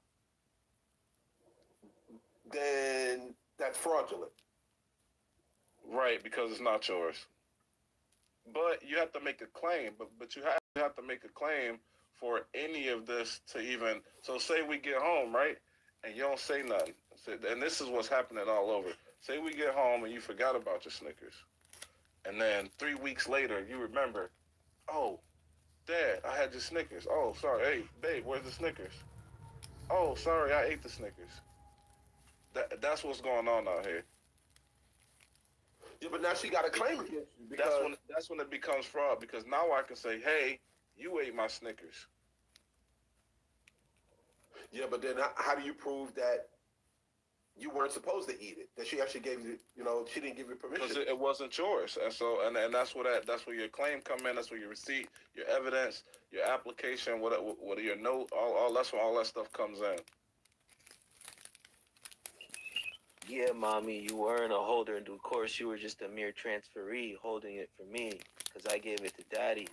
then that's fraudulent. Right, because it's not yours. But you have to make a claim. But you have to make a claim for any of this to even. So say we get home, right, and you don't say nothing. And this is what's happening all over. Say we get home and you forgot about your Snickers, and then 3 weeks later you remember, oh, Dad, I had your Snickers. Oh, sorry. Hey, babe, where's the Snickers? Oh, sorry, I ate the Snickers. That's what's going on out here. Yeah, but now she got a claim against you because That's when it becomes fraud, because now I can say, hey, you ate my Snickers. yeah, but then how do you prove that you weren't supposed to eat it? That she actually gave you, she didn't give you permission. Because it wasn't yours, and so and that's where your claim come in. That's where your receipt, your evidence, your application, what are your note, all that's where all that stuff comes in. Yeah, mommy, you weren't a holder in due course. You were just a mere transferee holding it for me because I gave it to daddy.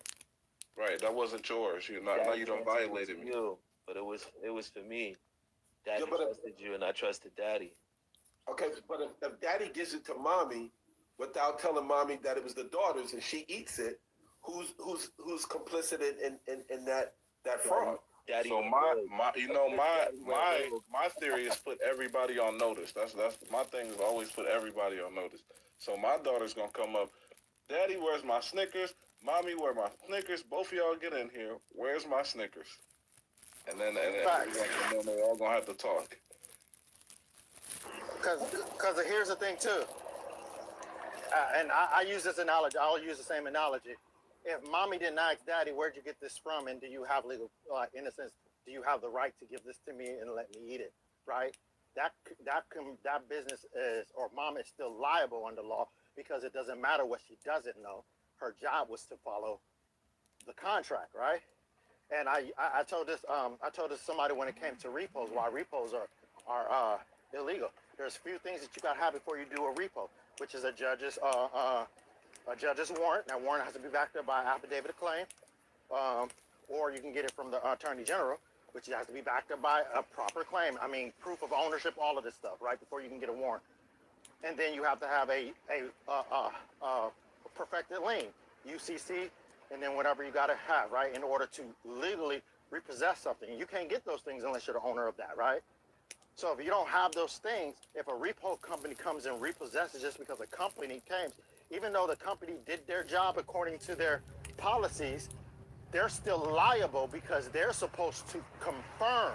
Right, that wasn't yours. Now you don't violated me. You, but it was for me. Daddy Yeah, but trusted you, and I trusted daddy. Okay, but if daddy gives it to mommy without telling mommy that it was the daughter's and she eats it, who's complicit in that fraud? Daddy. So my theory is put everybody on notice. That's my thing is always put everybody on notice. So my daughter's gonna come up, Daddy, where's my Snickers? Mommy, where my Snickers? Both of y'all get in here. Where's my Snickers? And then they're all gonna have to talk. Because here's the thing too, and I use this analogy. I'll use the same analogy. If mommy didn't ask daddy, where'd you get this from, and do you have legal, in a sense, do you have the right to give this to me and let me eat it, right? That business is, or mom is still liable under law because it doesn't matter what she doesn't know. Her job was to follow the contract, right? And I told this somebody when it came to repos, why repos are illegal. There's a few things that you gotta have before you do a repo, which is a judge's warrant. That warrant has to be backed up by affidavit of claim, or you can get it from the attorney general, which has to be backed up by a proper claim. I mean, proof of ownership, all of this stuff, right? Before you can get a warrant, and then you have to have a perfected lien, UCC, and then whatever you gotta have, right, in order to legally repossess something. You can't get those things unless you're the owner of that, right? So if you don't have those things, if a repo company comes and repossesses just because a company came, even though the company did their job according to their policies, they're still liable because they're supposed to confirm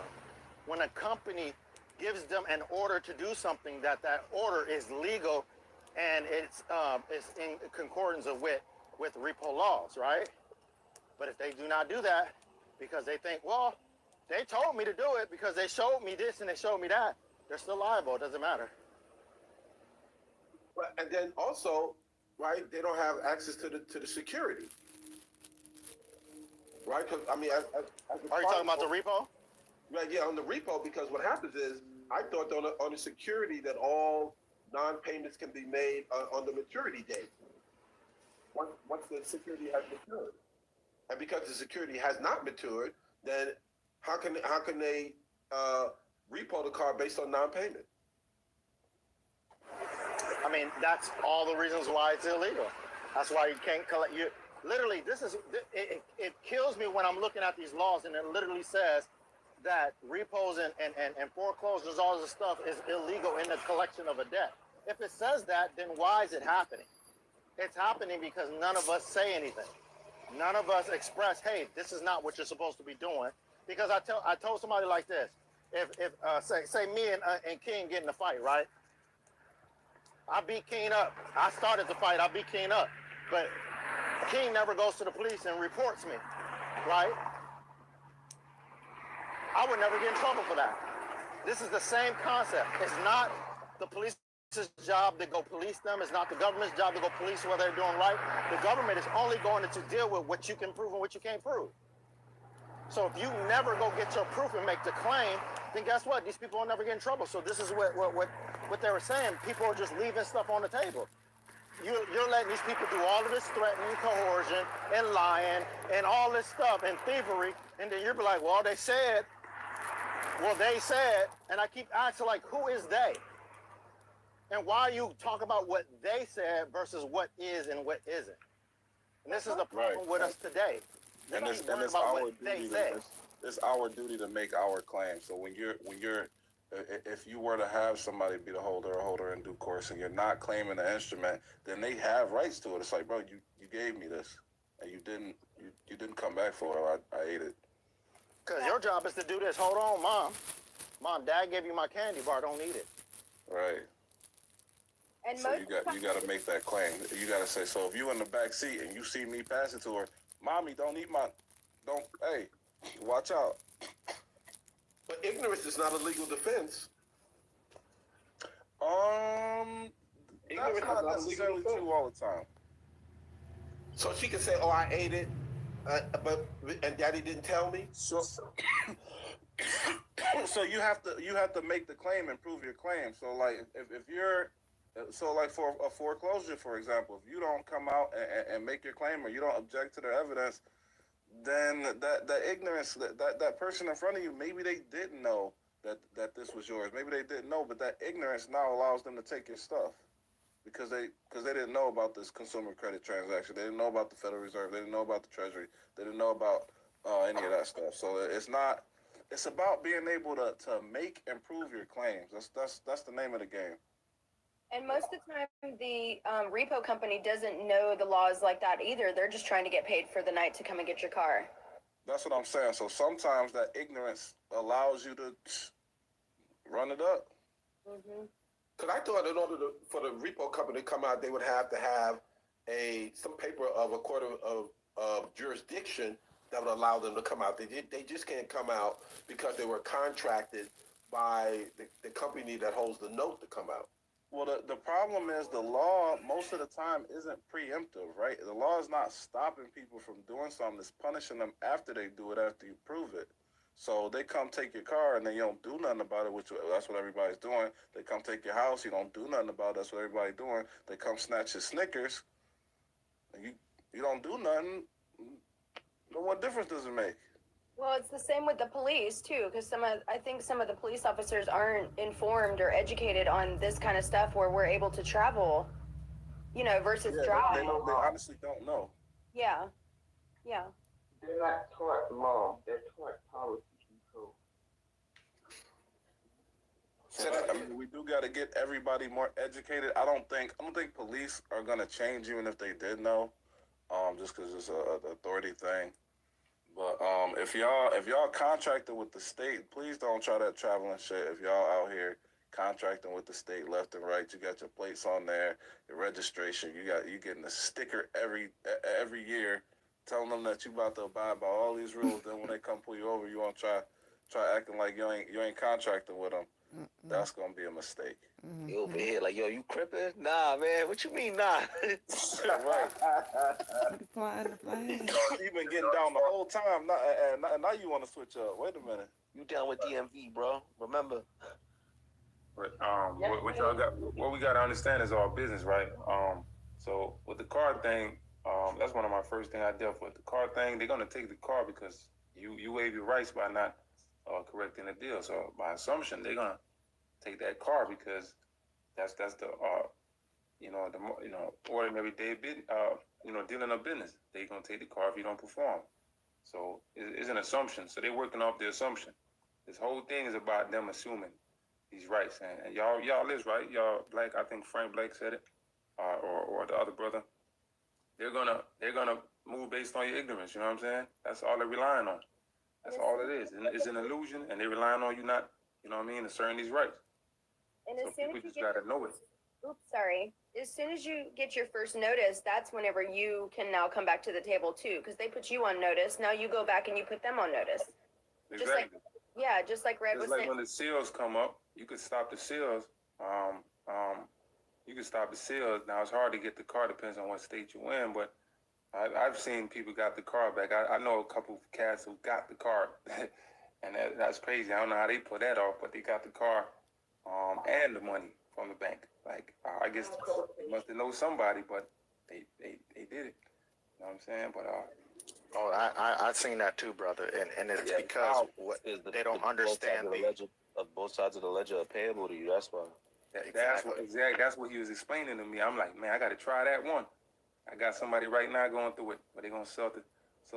when a company gives them an order to do something that order is legal and it's in concordance with repo laws, right? But if they do not do that because they think, well, they told me to do it because they showed me this and they showed me that, they're still liable. It doesn't matter. But, and then also, right, they don't have access to the security, right? Because I mean, Are you talking about the repo? Right, yeah, on the repo, because what happens is, I thought on the security that all non-payments can be made on the maturity date. Once the security has matured, and because the security has not matured, then how can they repo the car based on non-payment? I mean, that's all the reasons why it's illegal. That's why you can't collect. You literally, it kills me when I'm looking at these laws and it literally says that repos and foreclosures, all this stuff is illegal in the collection of a debt. If it says that, then why is it happening? It's happening because none of us say anything. None of us express, hey, this is not what you're supposed to be doing. Because I told somebody like this, if say me and King get in a fight, right? I beat King up. I started the fight. I beat King up, but King never goes to the police and reports me, right? I would never get in trouble for that. This is the same concept. It's not the police's job to go police them. It's not the government's job to go police what they're doing right. The government is only going to deal with what you can prove and what you can't prove. So if you never go get your proof and make the claim, then guess what? These people will never get in trouble. So this is what they were saying. People are just leaving stuff on the table. You're letting these people do all of this threatening, coercion, and lying, and all this stuff, and thievery, and then you're like, well, they said, and I keep asking, like, who is they? And why you talk about what they said versus what is and what isn't? And this is the problem with us today. And it's our duty to make our claim. So if you were to have somebody be the holder or holder in due course, and you're not claiming the instrument, then they have rights to it. It's like, bro, you gave me this, and you didn't come back for it. I ate it. Because your job is to do this. Hold on, mom, dad gave you my candy bar. Don't eat it. Right. And so you got to make that claim. You got to say, so if you in the back seat and you see me pass it to her, mommy, hey, watch out. But ignorance is not a legal defense. That's not necessarily true all the time. So she can say, "Oh, I ate it," and Daddy didn't tell me. So you have to make the claim and prove your claim. So like if you're like for a foreclosure, for example, if you don't come out and make your claim, or you don't object to the evidence, then that ignorance, that person in front of you, maybe they didn't know that this was yours. Maybe they didn't know, but that ignorance now allows them to take your stuff because they didn't know about this consumer credit transaction. They didn't know about the Federal Reserve. They didn't know about the Treasury. They didn't know about any of that stuff. So it's about being able to make and prove your claims. That's the name of the game. And most of the time, the repo company doesn't know the laws like that either. They're just trying to get paid for the night to come and get your car. That's what I'm saying. So sometimes that ignorance allows you to run it up. Mm-hmm. Because I thought in order for the repo company to come out, they would have to have some paper of a court of jurisdiction that would allow them to come out. They just can't come out because they were contracted by the company that holds the note to come out. Well, the problem is the law most of the time isn't preemptive, right? The law is not stopping people from doing something. It's punishing them after they do it, after you prove it. So they come take your car and then you don't do nothing about it, which that's what everybody's doing. They come take your house, you don't do nothing about it. That's what everybody's doing. They come snatch your Snickers, and you don't do nothing. But what difference does it make? Well, it's the same with the police too, because I think some of the police officers aren't informed or educated on this kind of stuff where we're able to travel, versus drive. They honestly don't know. Yeah. They're not taught law. They're taught policy control. So we do got to get everybody more educated. I don't think police are gonna change even if they did know, just because it's an authority thing. But if y'all contracting with the state, please don't try that traveling shit. If y'all out here contracting with the state left and right, you got your plates on there, your registration, you getting a sticker every year, telling them that you about to abide by all these rules. Then when they come pull you over, you want to try acting like you ain't contracting with them. That's gonna be a mistake. You over here like, yo, you crippin'? Nah, man. What you mean, nah? Right. You've been getting down the whole time. Now you want to switch up. Wait a minute. You down with DMV, bro? Remember? But what we got to understand is our business, right? So with the car thing, that's one of my first things I dealt with. The car thing, they're gonna take the car because you waive your rights by not correcting the deal. So by assumption, they're gonna take that car because that's the ordinary day dealing of business. They're gonna take the car if you don't perform. So it's an assumption. So they're working off the assumption. This whole thing is about them assuming. these rights, and y'all is right. Y'all Blake, I think Frank Blake said it, or the other brother. They're gonna move based on your ignorance. You know what I'm saying? That's all they're relying on. That's all it is. It's an illusion, and they're relying on you not, you know what I mean, asserting these rights. And So as soon people as you just get gotta know it. oops, sorry. As soon as you get your first notice, that's whenever you can now come back to the table too, because they put you on notice. Now you go back and you put them on notice. Exactly. Just like Red It's was like saying. when the seals come up, you could stop the seals. You can stop the seals. Now it's hard to get the car, depends on what state you in, but I've seen people got the car back. I know a couple of cats who got the car, and that's crazy. I don't know how they pull that off, but they got the car and the money from the bank. Like, I guess they must have known somebody, but they did it. You know what I'm saying? But I've seen that too, brother, and it's Yeah, because they don't understand both sides of the ledger are payable to you. That's why. That's what he was explaining to me. I'm like, man, I got to try that one. I got somebody right now going through it, but they're gonna sell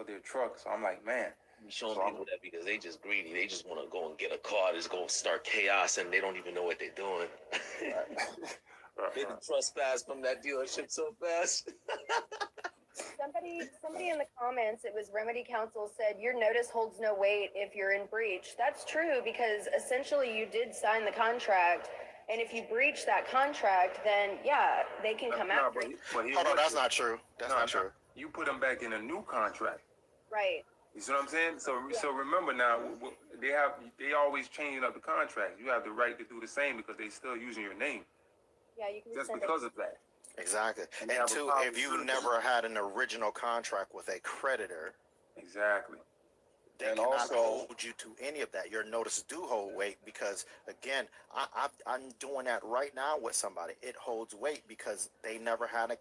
their truck. So I'm like, man. You showing people that because they just greedy. They just want to go and get a car that's going to start chaos, and they don't even know what they're doing. They can trespass from that dealership so fast. Somebody in the comments, it was Remedy Council, said your notice holds no weight if you're in breach. That's true, because essentially you did sign the contract, and if you breach that contract, then yeah, they can come after you. Hold on, that's not true. That's not true. You put them back in a new contract. Right. You see what I'm saying? So remember now, they always changing up the contract. You have the right to do the same because they still using your name. Yeah, you can just because of that. Exactly. And two, if you never had an original contract with a creditor, exactly, they cannot hold you to any of that. Your notice do hold weight because, again, I'm doing that right now with somebody. It holds weight because they never had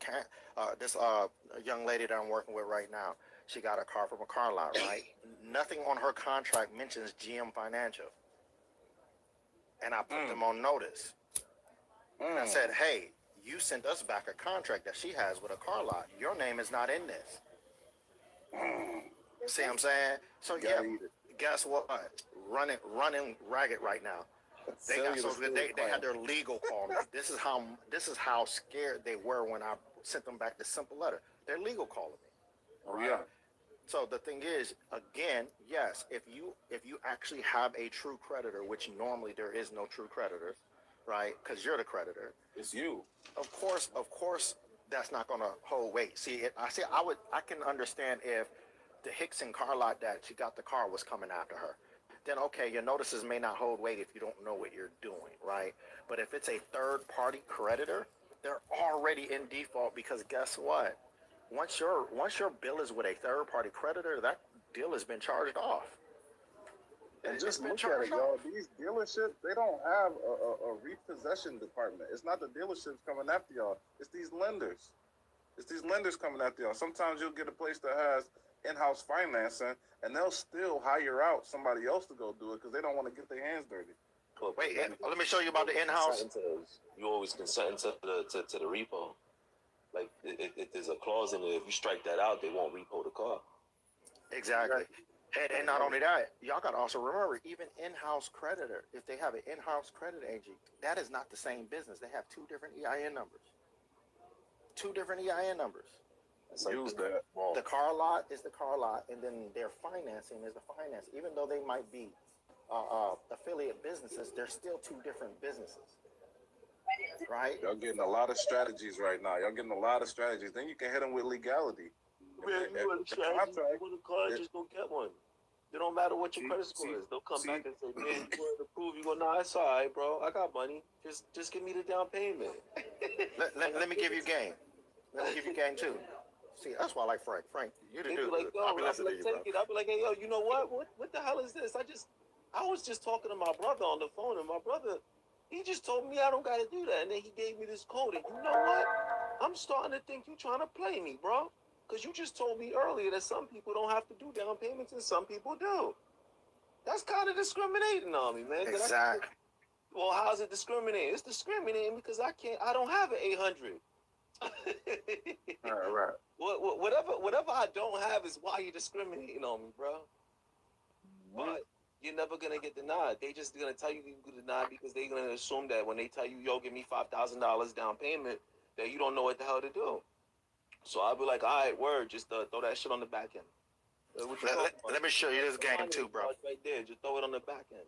this young lady that I'm working with right now. She got a car from a car lot, right? Nothing on her contract mentions GM Financial. And I put them on notice. And I said, hey, you sent us back a contract that she has with a car lot. Your name is not in this. See what I'm saying? So yeah, guess what? Running ragged right now. They had their legal call me. This is how scared they were when I sent them back the simple letter. Their legal calling me. Oh yeah. So the thing is, again, yes, if you actually have a true creditor, which normally there is no true creditor, right? Because you're the creditor. It's you. Of course, that's not going to hold weight. I can understand if the Hickson car lot that she got the car was coming after her. Then okay, your notices may not hold weight if you don't know what you're doing, right? But if it's a third-party creditor, they're already in default because guess what? Once your bill is with a third-party creditor, that deal has been charged off. And just look at it, y'all. These dealerships, they don't have a repossession department. It's not the dealerships coming after y'all. It's these lenders. It's these lenders coming after y'all. Sometimes you'll get a place that has in-house financing, and they'll still hire out somebody else to go do it because they don't want to get their hands dirty. Wait, let me show you about the in-house. You always consent to the repo. Like, if there's a clause in it, if you strike that out, they won't repo the car. Exactly. And not only that, y'all got to also remember, even in-house creditor, if they have an in-house credit agent, that is not the same business. They have two different EIN numbers. Use that. The car lot is the car lot, and then their financing is the finance. Even though they might be affiliate businesses, they're still two different businesses. Right? Y'all getting a lot of strategies right now. Y'all getting a lot of strategies. Then you can hit them with legality. Man, you want a strategy, you want a car, just go get one. It don't matter what your credit score is. They'll come back and say, man, you want to prove, you go, nah, it's all right, bro. I got money. Just give me the down payment. let me give you game. Let me give you game too. See, that's why I like Frank. Frank, you the dude. I'll be like, hey, yo, you know what? What the hell is this? I was just talking to my brother on the phone, and my brother, he just told me I don't got to do that. And then he gave me this code. And you know what? I'm starting to think you trying to play me, bro. Because you just told me earlier that some people don't have to do down payments and some people do. That's kind of discriminating on me, man. Exactly. Well, how's it discriminating? It's discriminating because I don't have an 800. All right. Whatever I don't have is why you're discriminating on me, bro. But you're never gonna get denied. They just gonna tell you you get denied because they're gonna assume that when they tell you, yo, give me $5,000 down payment, that you don't know what the hell to do. So I'll be like, all right, word, just throw that shit on the back end. What you talking about? Let me show you this game too, bro. Right there, just throw it on the back end.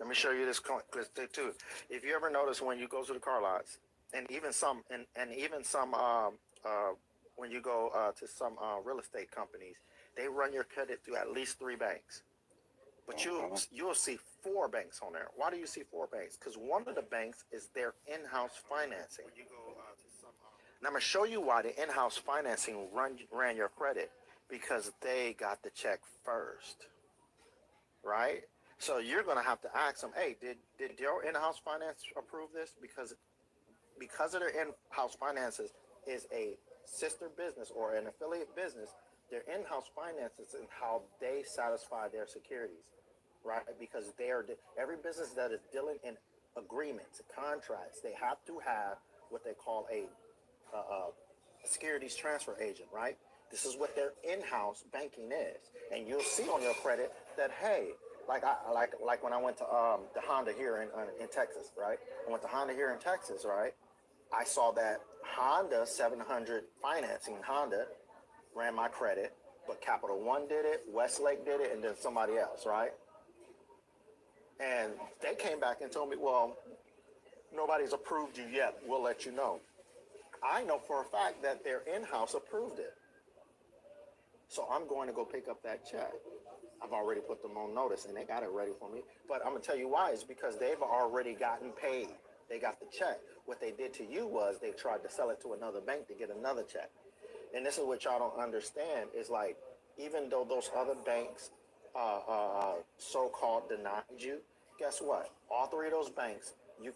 Let me show you this clip too. If you ever notice when you go to the car lots, and even some, when you go to some real estate companies, they run your credit through at least 3 banks. But you'll see 4 banks on there. Why do you see 4 banks? Because one of the banks is their in-house financing. When you go to some, now I'm gonna show you why the in-house financing ran your credit, because they got the check first, right? So you're gonna have to ask them, hey, did your in-house finance approve this? Because of their in-house finances is a sister business or an affiliate business, their in-house finances and how they satisfy their securities, right? Because every business that is dealing in agreements, contracts, they have to have what they call a securities transfer agent, right? This is what their in-house banking is, and you'll see on your credit that, hey, like when I went to the Honda here in Texas, right? I went to Honda here in Texas, right? I saw that Honda 700 financing Honda ran my credit, but Capital One did it, Westlake did it, and then somebody else, right? And they came back and told me, well, nobody's approved you yet. We'll let you know. I know for a fact that their in-house approved it. So I'm going to go pick up that check. I've already put them on notice and they got it ready for me. But I'm gonna tell you why. It's because they've already gotten paid. They got the check. What they did to you was they tried to sell it to another bank to get another check. And this is what y'all don't understand is like, even though those other banks so-called denied you, guess what? All 3 of those banks, you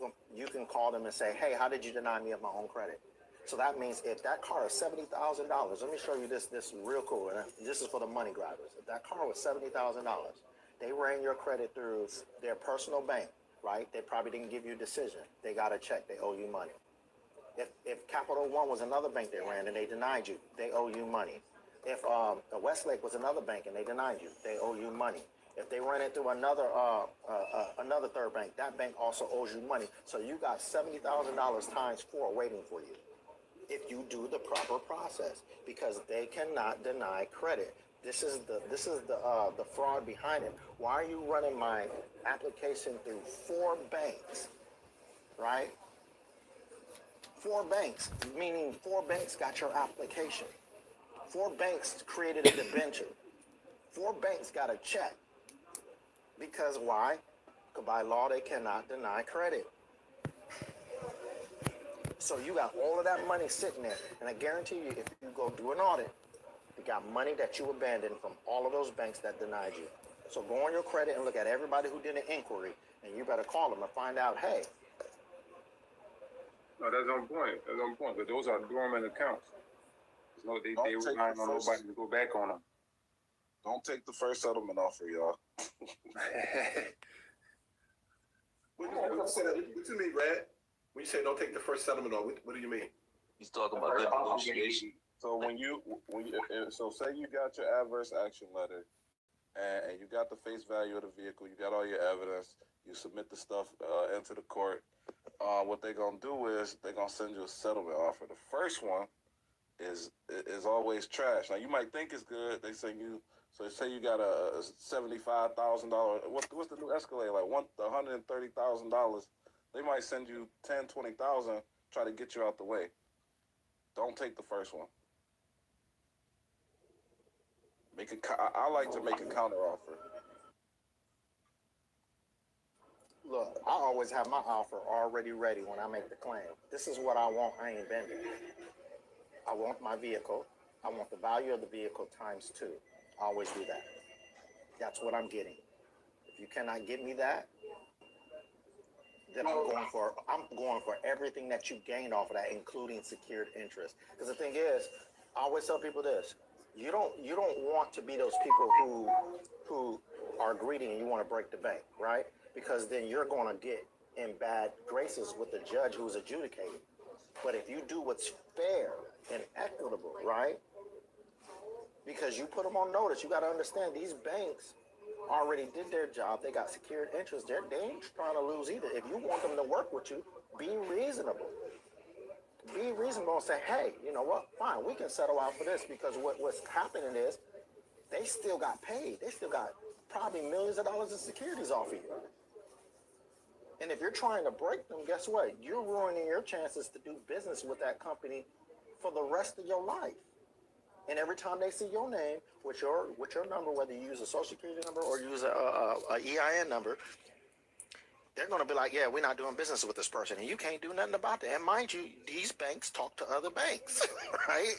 can call them and say, hey, how did you deny me of my own credit? So that means if that car is $70,000, let me show you this real cool. And this is for the money grabbers. If that car was $70,000, they ran your credit through their personal bank, right? They probably didn't give you a decision. They got a check. They owe you money. If Capital One was another bank they ran and they denied you, they owe you money. If Westlake was another bank and they denied you, they owe you money. If they ran it through another third bank, that bank also owes you money. So you got $70,000 times 4 waiting for you if you do the proper process, because they cannot deny credit. This is the fraud behind it. Why are you running my application through 4 banks, right? 4 banks, meaning 4 banks got your application. 4 banks created a debenture. 4 banks got a check. Because why? Because by law they cannot deny credit. So you got all of that money sitting there, and I guarantee you, if you go do an audit, you got money that you abandoned from all of those banks that denied you. So go on your credit and look at everybody who did an inquiry, and you better call them and find out, hey. No, that's on point. That's on point. But those are dormant accounts. They relying on nobody to go back on them. Don't take the first settlement offer, y'all. What you mean, Red? When you say don't take the first settlement on, what do you mean? He's talking about good negotiation. So so say you got your adverse action letter, and you got the face value of the vehicle, you got all your evidence, you submit the stuff into the court. What they're gonna do is they're gonna send you a settlement offer. The first one is always trash. Now you might think it's good. They send you. So say you got a $75,000. What's the new Escalade like? $130,000. They might send you 10, 20,000, try to get you out the way. Don't take the first one. I like to make a counter offer. Look, I always have my offer already ready when I make the claim. This is what I want. I ain't bending. I want my vehicle. I want the value of the vehicle times 2. I always do that. That's what I'm getting. If you cannot get me that, then I'm going for everything that you gained off of that, including secured interest. Because the thing is, I always tell people this: you don't want to be those people who are greedy and you want to break the bank, right? Because then you're going to get in bad graces with the judge who's adjudicating. But if you do what's fair and equitable, right? Because you put them on notice, you got to understand these banks already did their job. They got secured interest. They ain't trying to lose either. If you want them to work with you, be reasonable. Be reasonable and say, hey, you know what? Fine, we can settle out for this because what's happening is they still got paid. They still got probably millions of dollars in securities off of you. And if you're trying to break them, guess what? You're ruining your chances to do business with that company for the rest of your life. And every time they see your name with your number, whether you use a social security number or use a EIN number, they're going to be like, yeah, we're not doing business with this person. And you can't do nothing about that. And mind you, these banks talk to other banks, right?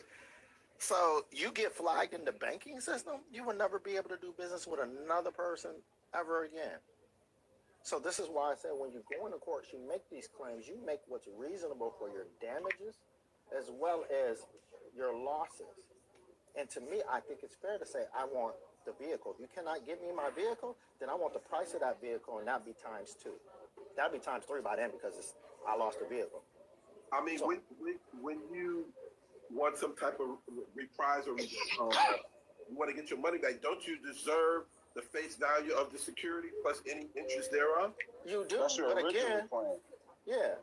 So you get flagged in the banking system, you will never be able to do business with another person ever again. So this is why I said when you go into courts, you make these claims, you make what's reasonable for your damages as well as your losses. And to me, I think it's fair to say I want the vehicle. If you cannot give me my vehicle, then I want the price of that vehicle, and that'd be times 2. That'd be times 3 by then because I lost the vehicle. I mean, So, when you want some type of reprise or you want to get your money back, don't you deserve the face value of the security plus any interest thereof? You do, That's your but original again, plan. yeah,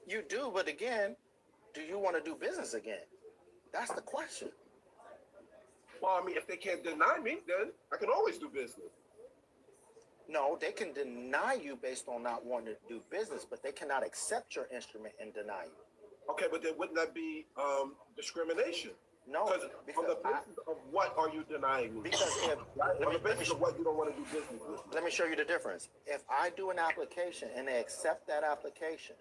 you do, but again, do you want to do business again? That's the question. Well, I mean, if they can't deny me, then I can always do business. No, they can deny you based on not wanting to do business, but they cannot accept your instrument and deny you. Okay, but then wouldn't that be discrimination? No, because on the basis of what are you denying me? Because if on the basis of what you don't want to do business with. let me show you the difference. If I do an application and they accept that application,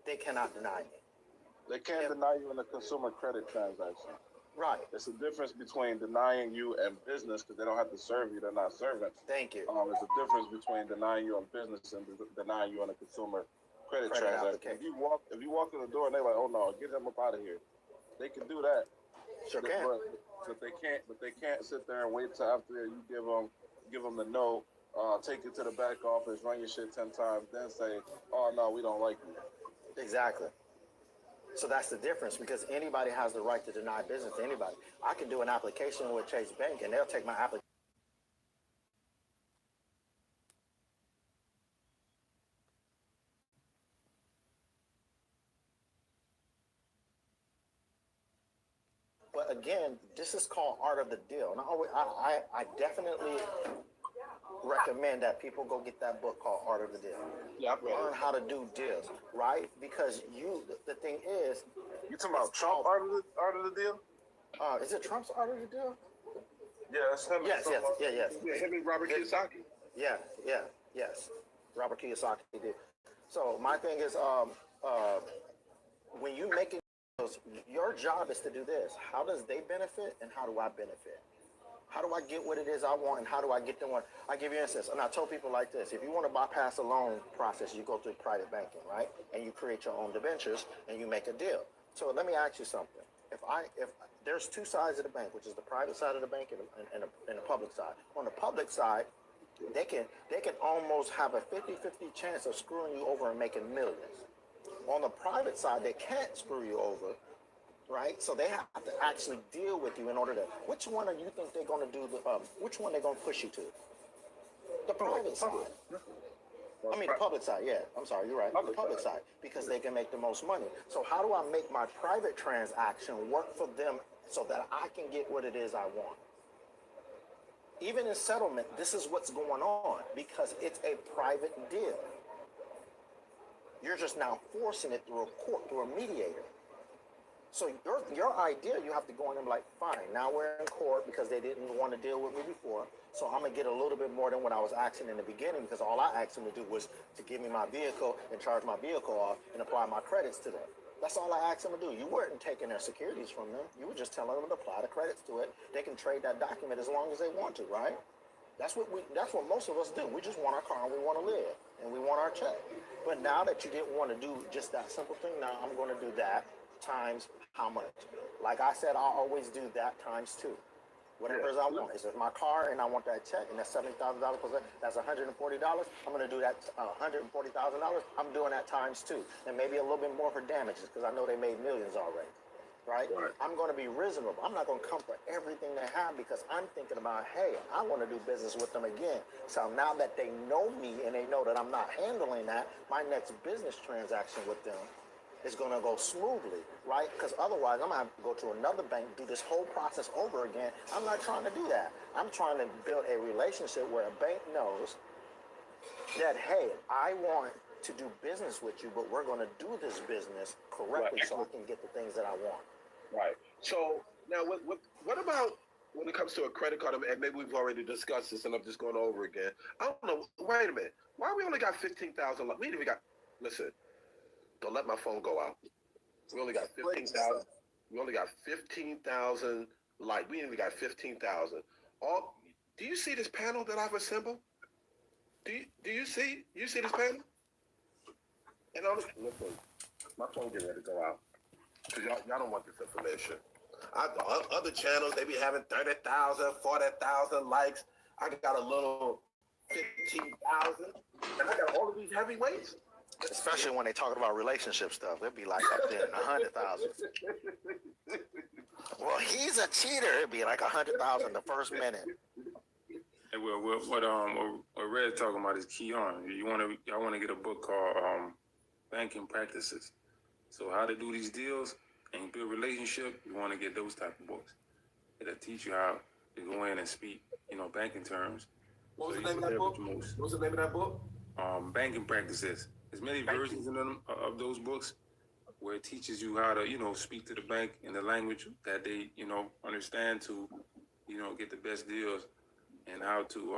they cannot deny me. They can't deny you in a consumer credit transaction. Right. It's a difference between denying you and business because they don't have to serve you; they're not servants. Thank you. There's a difference between denying you on business and denying you on a consumer credit transaction. If you walk through the door and they're like, "Oh no, get him up out of here," they can do that. Sure can. But they can't sit there and wait till after you give them the note, take it to the back office, run your shit 10 times, then say, "Oh no, we don't like you." Exactly. So that's the difference because anybody has the right to deny business to anybody. I can do an application with Chase Bank and they'll take my application. But again, this is called art of the deal. And I definitely recommend that people go get that book called Art of the Deal. Yeah, I've read Learn it. how to do deals, right? Because the thing is, You talking about Trump art of the deal? is it Trump's Art of the Deal? Yeah, that's him. Yes. Yeah, him and Robert Kiyosaki. Yes. Robert Kiyosaki did. So my thing is, when you make it, your job is to do this. How does they benefit and how do I benefit? How do I get what it is I want and how do I get them one? I give you an instance, and I told people like this. If you want to bypass a loan process, you go through private banking, right? And you create your own debentures and you make a deal. So let me ask you something. If there's 2 sides of the bank, which is the private side of the bank and the public side. On the public side, they can almost have a 50-50 chance of screwing you over and making millions. On the private side, they can't screw you over, right? So they have to actually deal with you in order to. Which one do you think they're going to do? Which one they're going to push you to? The private side. I mean, the public side. Yeah, I'm sorry, you're right. The public side because they can make the most money. So how do I make my private transaction work for them so that I can get what it is I want? Even in settlement, this is what's going on because it's a private deal. You're just now forcing it through a court, through a mediator. So your idea, you have to go in and be like, fine, now we're in court because they didn't want to deal with me before. So I'm going to get a little bit more than what I was asking in the beginning because all I asked them to do was to give me my vehicle and charge my vehicle off and apply my credits to them. That's all I asked them to do. You weren't taking their securities from them. You were just telling them to apply the credits to it. They can trade that document as long as they want to, right? That's what most of us do. We just want our car and we want to live and we want our check. But now that you didn't want to do just that simple thing, now I'm going to do that times how much? Like I said, I'll always do that times 2. Whatever I want. It's my car and I want that check and that's $70,000 plus that's $140. I'm going to do that $140,000. I'm doing that times 2 and maybe a little bit more for damages because I know they made millions already. right? I'm going to be reasonable. I'm not going to come for everything they have because I'm thinking about, hey, I want to do business with them again. So now that they know me and they know that I'm not handling that, my next business transaction with them is going to go smoothly, right? Because otherwise I'm going to have to go to another bank, do this whole process over again. I'm not trying to do that. I'm trying to build a relationship where a bank knows that, hey, I want to do business with you, but we're going to do this business correctly so I can get the things that I want. Right. So now, what about when it comes to a credit card? And maybe we've already discussed this, and I'm just going over again. I don't know. Wait a minute. Why we only got 15,000? We ain't even got. Listen, don't let my phone go out. We only got 15,000. We only got 15,000. Like we ain't even got 15,000. All. Do you see this panel that I've assembled? Do you see this panel? And listen, my phone getting ready to go out. Because y'all don't want this information. Other channels, they be having 30,000, 40,000 likes. I got a little 15,000. And I got all of these heavyweights. Especially when they talking about relationship stuff. It'd be like up there in 100,000. Well, he's a cheater. It'd be like 100,000 the first minute. Hey, well, what Red talking about is key on. I want to get a book called Banking Practices. So how to do these deals and build relationship, you want to get those type of books. It'll teach you how to go in and speak, banking terms. What was the name of that book? What's the name of that book? Banking Practices. There's many versions in them, of those books where it teaches you how to, speak to the bank in the language that they, understand to, get the best deals and how to,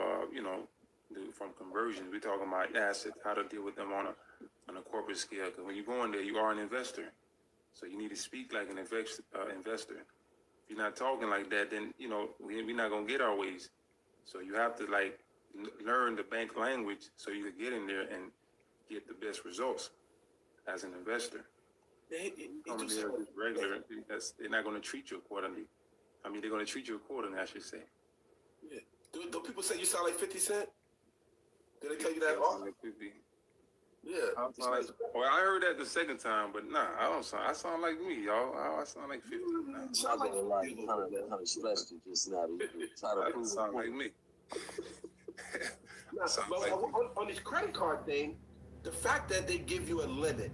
do from conversions. We're talking about assets, how to deal with them on a corporate scale. Because when you go in there, you are an investor. So you need to speak like an investor. If you're not talking like that, then, we're not going to get our ways. So you have to, learn the bank language so you can get in there and get the best results as an investor. Coming there just regular, they're not going to treat you accordingly. They're going to treat you accordingly, I should say. Yeah. Do people say you sound like 50 Cent? Did they tell you that often? Yeah. I heard that the second time, but nah, I sound like me, y'all. I sound like 50. I'm not gonna lie, you kind of stressed it just now. I sound like me. On this credit card thing, the fact that they give you a limit,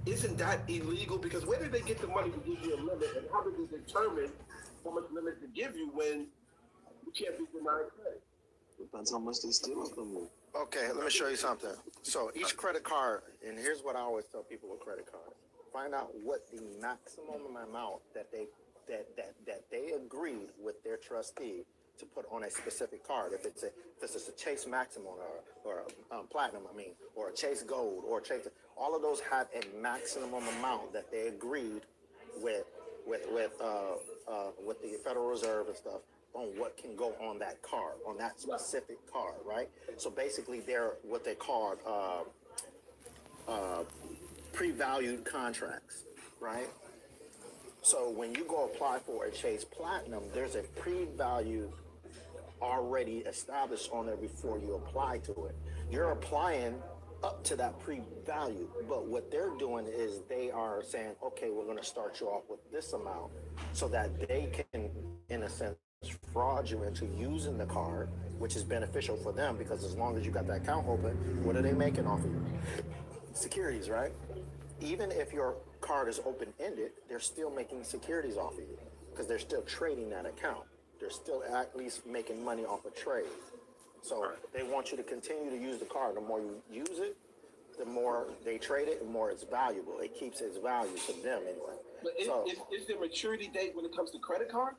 isn't that illegal? Because where did they get the money to give you a limit, and how did they determine how much limit to give you when you can't be denied credit? Depends how much they steal from you. Okay, let me show you something. So each credit card, and here's what I always tell people with credit cards: find out what the maximum amount that they agreed with their trustee to put on a specific card. If it's a Chase Maximum or Platinum, or a Chase Gold or Chase, all of those have a maximum amount that they agreed with the Federal Reserve and stuff on what can go on that card, on that specific card, right? So basically, they're what they call pre-valued contracts, right? So when you go apply for a Chase Platinum, there's a pre-value already established on there before you apply to it. You're applying up to that pre-value, but what they're doing is they are saying, okay, we're going to start you off with this amount so that they can, in a sense, fraud you into using the card, which is beneficial for them because as long as you got that account open, what are they making off of you? Securities, right? Even if your card is open-ended, they're still making securities off of you because they're still trading that account. They're still at least making money off a trade. So they want you to continue to use the card. The more you use it, the more they trade it, the more it's valuable. It keeps its value for them anyway. But is there a maturity date when it comes to credit card?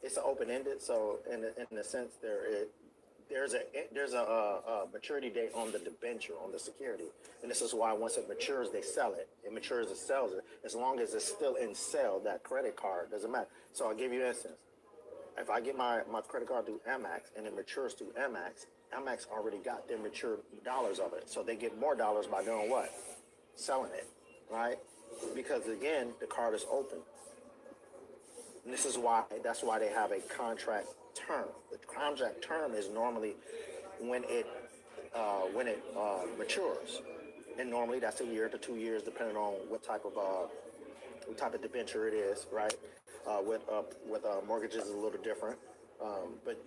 It's open-ended, so in a sense there's a maturity date on the debenture, on the security, and this is why once it matures, they sell it. It matures, it sells it. As long as it's still in sale, that credit card doesn't matter. So I'll give you an instance. If I get my credit card through Amex and it matures through Amex already got their matured dollars of it, so they get more dollars by doing what? Selling it, right? Because again, the card is open. And that's why they have a contract term. The contract term is normally when it matures. And normally that's a year to 2 years, depending on what type of what type of debenture it is, right? With mortgages is a little different, but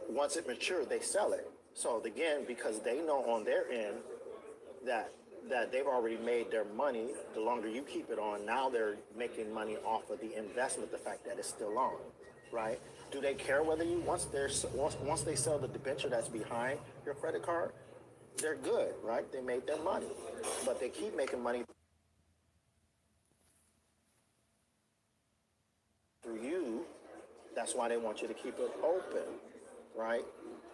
once it matures, they sell it. So again, because they know on their end that they've already made their money. The longer you keep it on, now they're making money off of the investment, the fact that it's still on, right? Do they care whether you once they sell the debenture that's behind your credit card? They're good, right? They made their money, but they keep making money through you. That's why they want you to keep it open, right?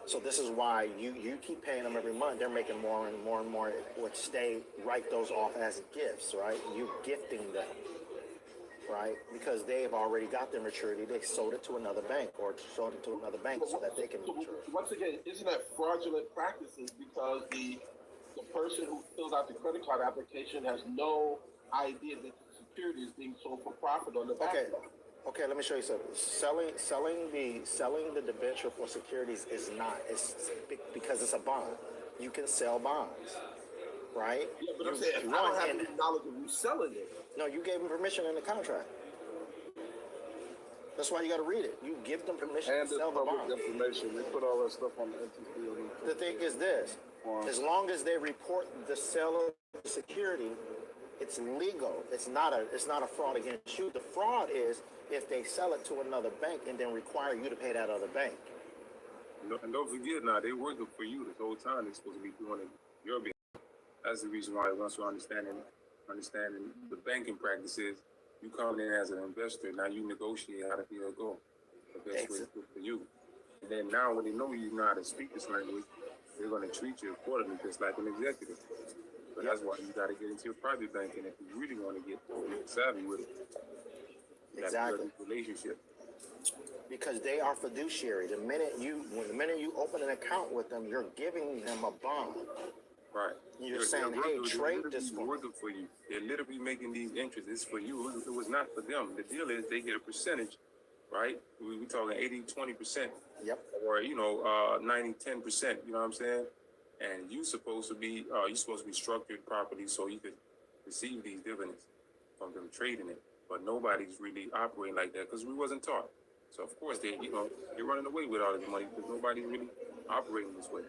So this is why you keep paying them every month. They're making more and more and more, which they write those off as gifts, right? You gifting them, right? Because they've already got their maturity. They sold it to another bank or sold it to another bank so that they can mature. Once again, isn't that fraudulent practices because the person who fills out the credit card application has no idea that the security is being sold for profit on the back end. Okay, let me show you something. Selling the debenture for securities is not. It's because it's a bond. You can sell bonds, right? Yeah, but I'm saying if I don't have any knowledge of you selling it. No, you gave them permission in the contract. That's why you got to read it. You give them permission to sell the bond. Information. They put all that stuff on the NTC. The thing is this: as long as they report the sale of the security, it's legal. It's not a fraud against you. The fraud is if they sell it to another bank and then require you to pay that other bank. And don't forget now, they're working for you this whole time. They're supposed to be doing it your behalf. That's the reason why once you're understanding the banking practices, you come in as an investor. Now you negotiate how the deal go. The best way for you. And then now when they know you know how to speak this language, they're going to treat you accordingly, just like an executive. But that's why you got to get into your private banking if you really want to get savvy with it. Exactly. Relationship. Because they are fiduciary. The minute you open an account with them, you're giving them a bond. Right. You're saying, hey, trade this one. Working for you. They're literally making these interests. It's for you. It was not for them. The deal is they get a percentage, right? We're talking 80-20%. Yep. Or 90-10%. You know what I'm saying? And you're supposed to be structured properly so you could receive these dividends from them trading it. But nobody's really operating like that because we wasn't taught. So of course they're running away with all this money because nobody's really operating this way.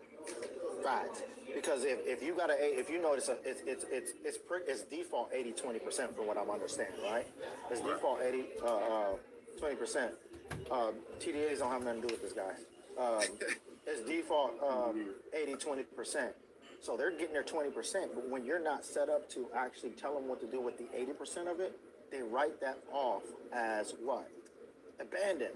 Fact. Because if you got if you notice it's default 80-20% from what I'm understanding, right? It's default 20%. TDAs don't have nothing to do with this, guys. It's default 80-20%. So they're getting their 20%, but when you're not set up to actually tell them what to do with the 80% of it, they write that off as what? Abandoned.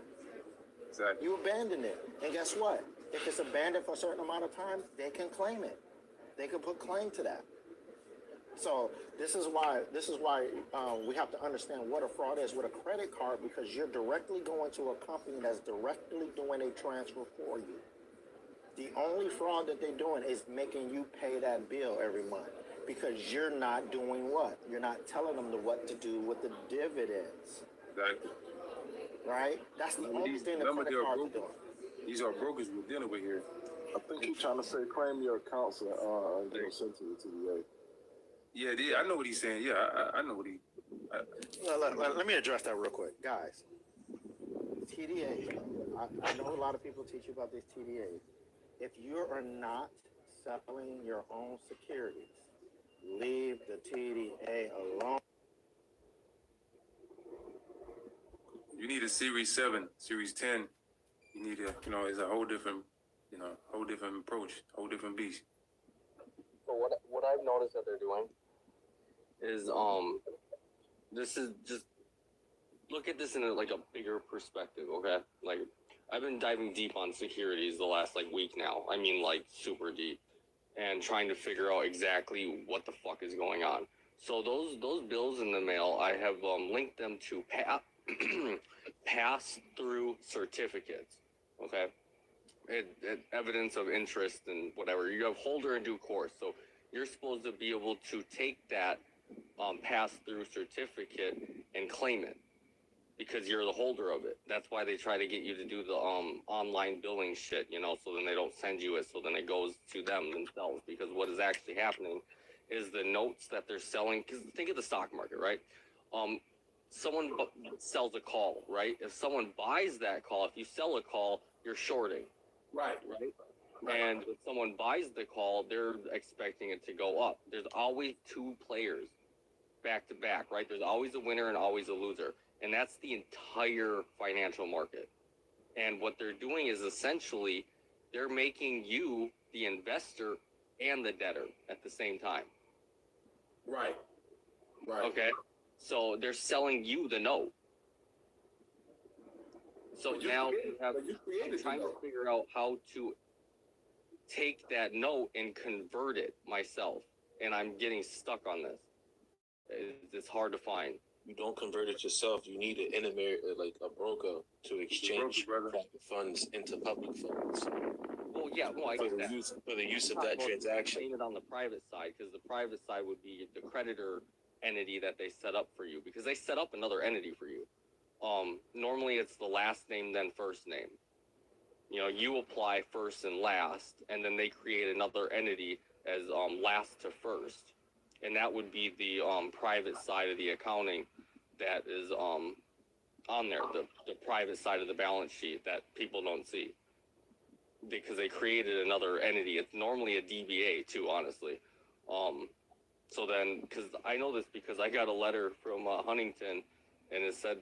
Exactly. You abandon it. And guess what? If it's abandoned for a certain amount of time, they can claim it. They can put claim to that. So this is why we have to understand what a fraud is with a credit card, because you're directly going to a company that's directly doing a transfer for you. The only fraud that they're doing is making you pay that bill every month. Because you're not doing what? You're not telling them what to do with the dividends. Exactly. Right? That's the only thing the credit cards are doing. These are brokers we're dealing with here. I think he's trying to say claim your accounts and get sent to the TVA. Yeah, I know what he's saying. Yeah, I know what he... Let me address that real quick. Guys, TDAs, I know a lot of people teach you about these TDAs. If you are not selling your own securities, leave the TDA alone. You need a Series 7, Series 10. You need it's a whole different, whole different approach, whole different beast. So what I've noticed that they're doing is this is just look at this in a bigger perspective, okay? Like I've been diving deep on securities the last week now. I mean super deep, and trying to figure out exactly what the fuck is going on. So those bills in the mail, I have linked them to pass-through certificates, okay? Evidence of interest and whatever. You have holder in due course, so you're supposed to be able to take that pass-through certificate and claim it because you're the holder of it. That's why they try to get you to do the online billing shit, so then they don't send you it, so then it goes to them themselves. Because what is actually happening is the notes that they're selling, because think of the stock market, right? someone sells a call, right? If someone buys that call, if you sell a call, you're shorting. Right. And if someone buys the call, they're expecting it to go up. There's always two players back to back, right? There's always a winner and always a loser. And that's the entire financial market. And what they're doing is essentially they're making you the investor and the debtor at the same time. Right. Okay? So they're selling you the note. So now I'm trying to figure out how to take that note and convert it myself. And I'm getting stuck on this. It's hard to find. You don't convert it yourself. You need an intermediary, like a broker, to exchange private funds into public funds. Well, yeah, I get that. For the use of that transaction. It on the private side, because the private side would be the creditor entity that they set up for you, because they set up another entity for you. Normally it's the last name, then first name. You know, you apply first and last, and then they create another entity as last to first. And that would be the private side of the accounting that is on there, the private side of the balance sheet that people don't see. Because they created another entity. It's normally a DBA too, honestly. So then, because I know this because I got a letter from Huntington, and it said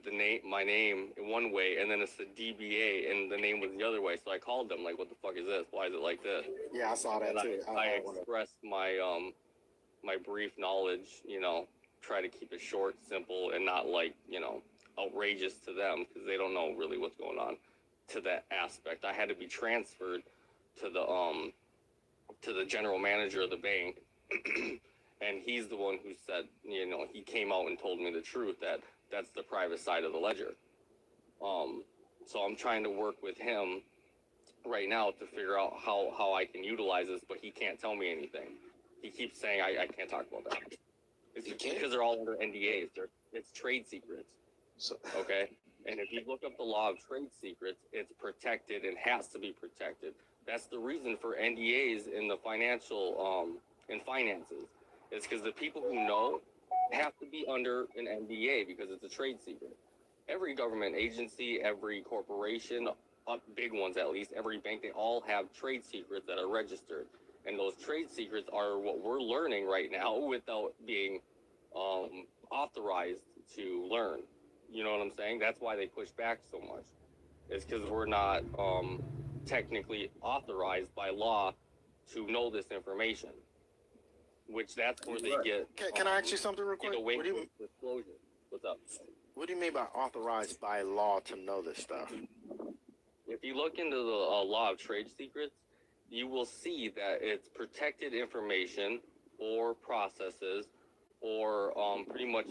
my name in one way, and then it's the DBA, and the name was the other way. So I called them, like, what the fuck is this? Why is it like this? Yeah, I saw that too. I expressed my my brief knowledge, you know, try to keep it short, simple, and not like, you know, outrageous to them, because they don't know really what's going on to that aspect. I had to be transferred to the general manager of the bank, and he's the one who said, you know, he came out and told me the truth that that's the private side of the ledger. So I'm trying to work with him right now to figure out how I can utilize this, but he can't tell me anything. He keeps saying I can't talk about that. It's because they're all under NDAs. It's trade secrets. So okay. And if you look up the law of trade secrets, it's protected and has to be protected. That's the reason for NDAs in the financial in finances. It's because the people who know have to be under an NDA because it's a trade secret. Every government agency, every corporation, big ones at least, every bank, they all have trade secrets that are registered. And those trade secrets are what we're learning right now without being authorized to learn. You know what I'm saying? That's why they push back so much. It's because we're not technically authorized by law to know this information. Which that's where they get. Can I ask you something real quick? What do you mean? Disclosure. What's up? What do you mean by authorized by law to know this stuff? If you look into the law of trade secrets, you will see that it's protected information or processes or pretty much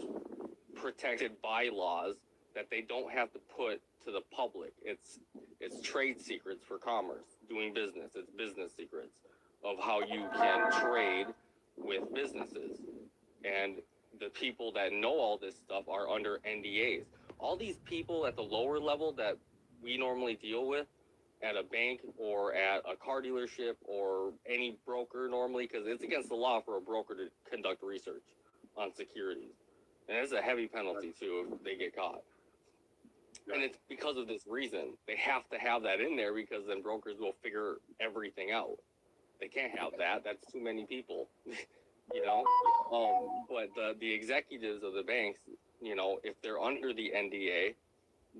protected bylaws that they don't have to put to the public. It's trade secrets for commerce, doing business. It's business secrets of how you can trade with businesses. And the people that know all this stuff are under NDAs. All these people at the lower level that we normally deal with at a bank or at a car dealership or any broker normally, because it's against the law for a broker to conduct research on securities. And it's a heavy penalty too if they get caught. And it's because of this reason. They have to have that in there because then brokers will figure everything out. They can't have that. That's too many people, you know. But the executives of the banks, you know, if they're under the NDA,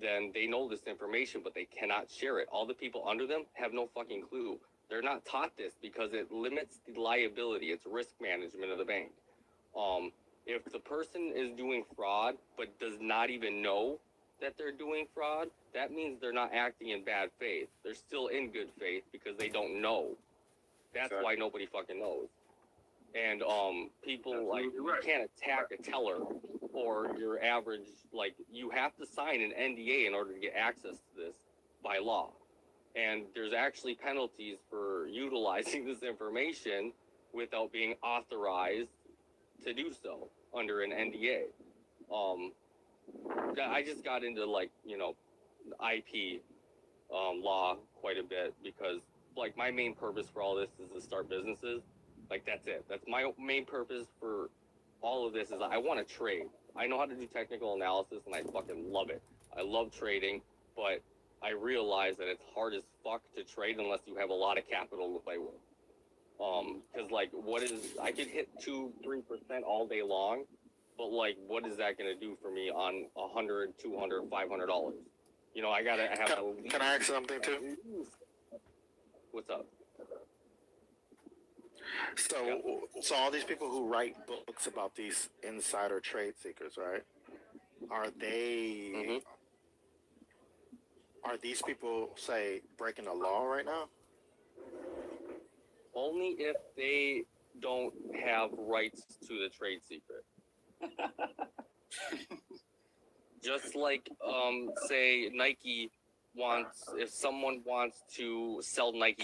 then they know this information, but they cannot share it. All the people under them have no fucking clue. They're not taught this because it limits the liability. It's risk management of the bank. If the person is doing fraud but does not even know that they're doing fraud, that means they're not acting in bad faith. They're still in good faith because they don't know. That's why nobody fucking knows. And people like you can't attack a teller or your average, like you have to sign an NDA in order to get access to this by law. And there's actually penalties for utilizing this information without being authorized to do so under an NDA. I just got into like, you know, IP law quite a bit because like my main purpose for all this is to start businesses. Like that's it. That's my main purpose for all of this is I want to trade. I know how to do technical analysis, and I fucking love it. I love trading, but I realize that it's hard as fuck to trade unless you have a lot of capital to play with. Because like, I could hit 2-3% all day long, but like, what is that gonna do for me on $100, $200, $500? You know, I have to. Can I ask something too? What's up? So all these people who write books about these insider trade secrets, right? Are they? Are these people, say, breaking the law right now? Only if they don't have rights to the trade secret. Just like, say Nike if someone wants to sell Nike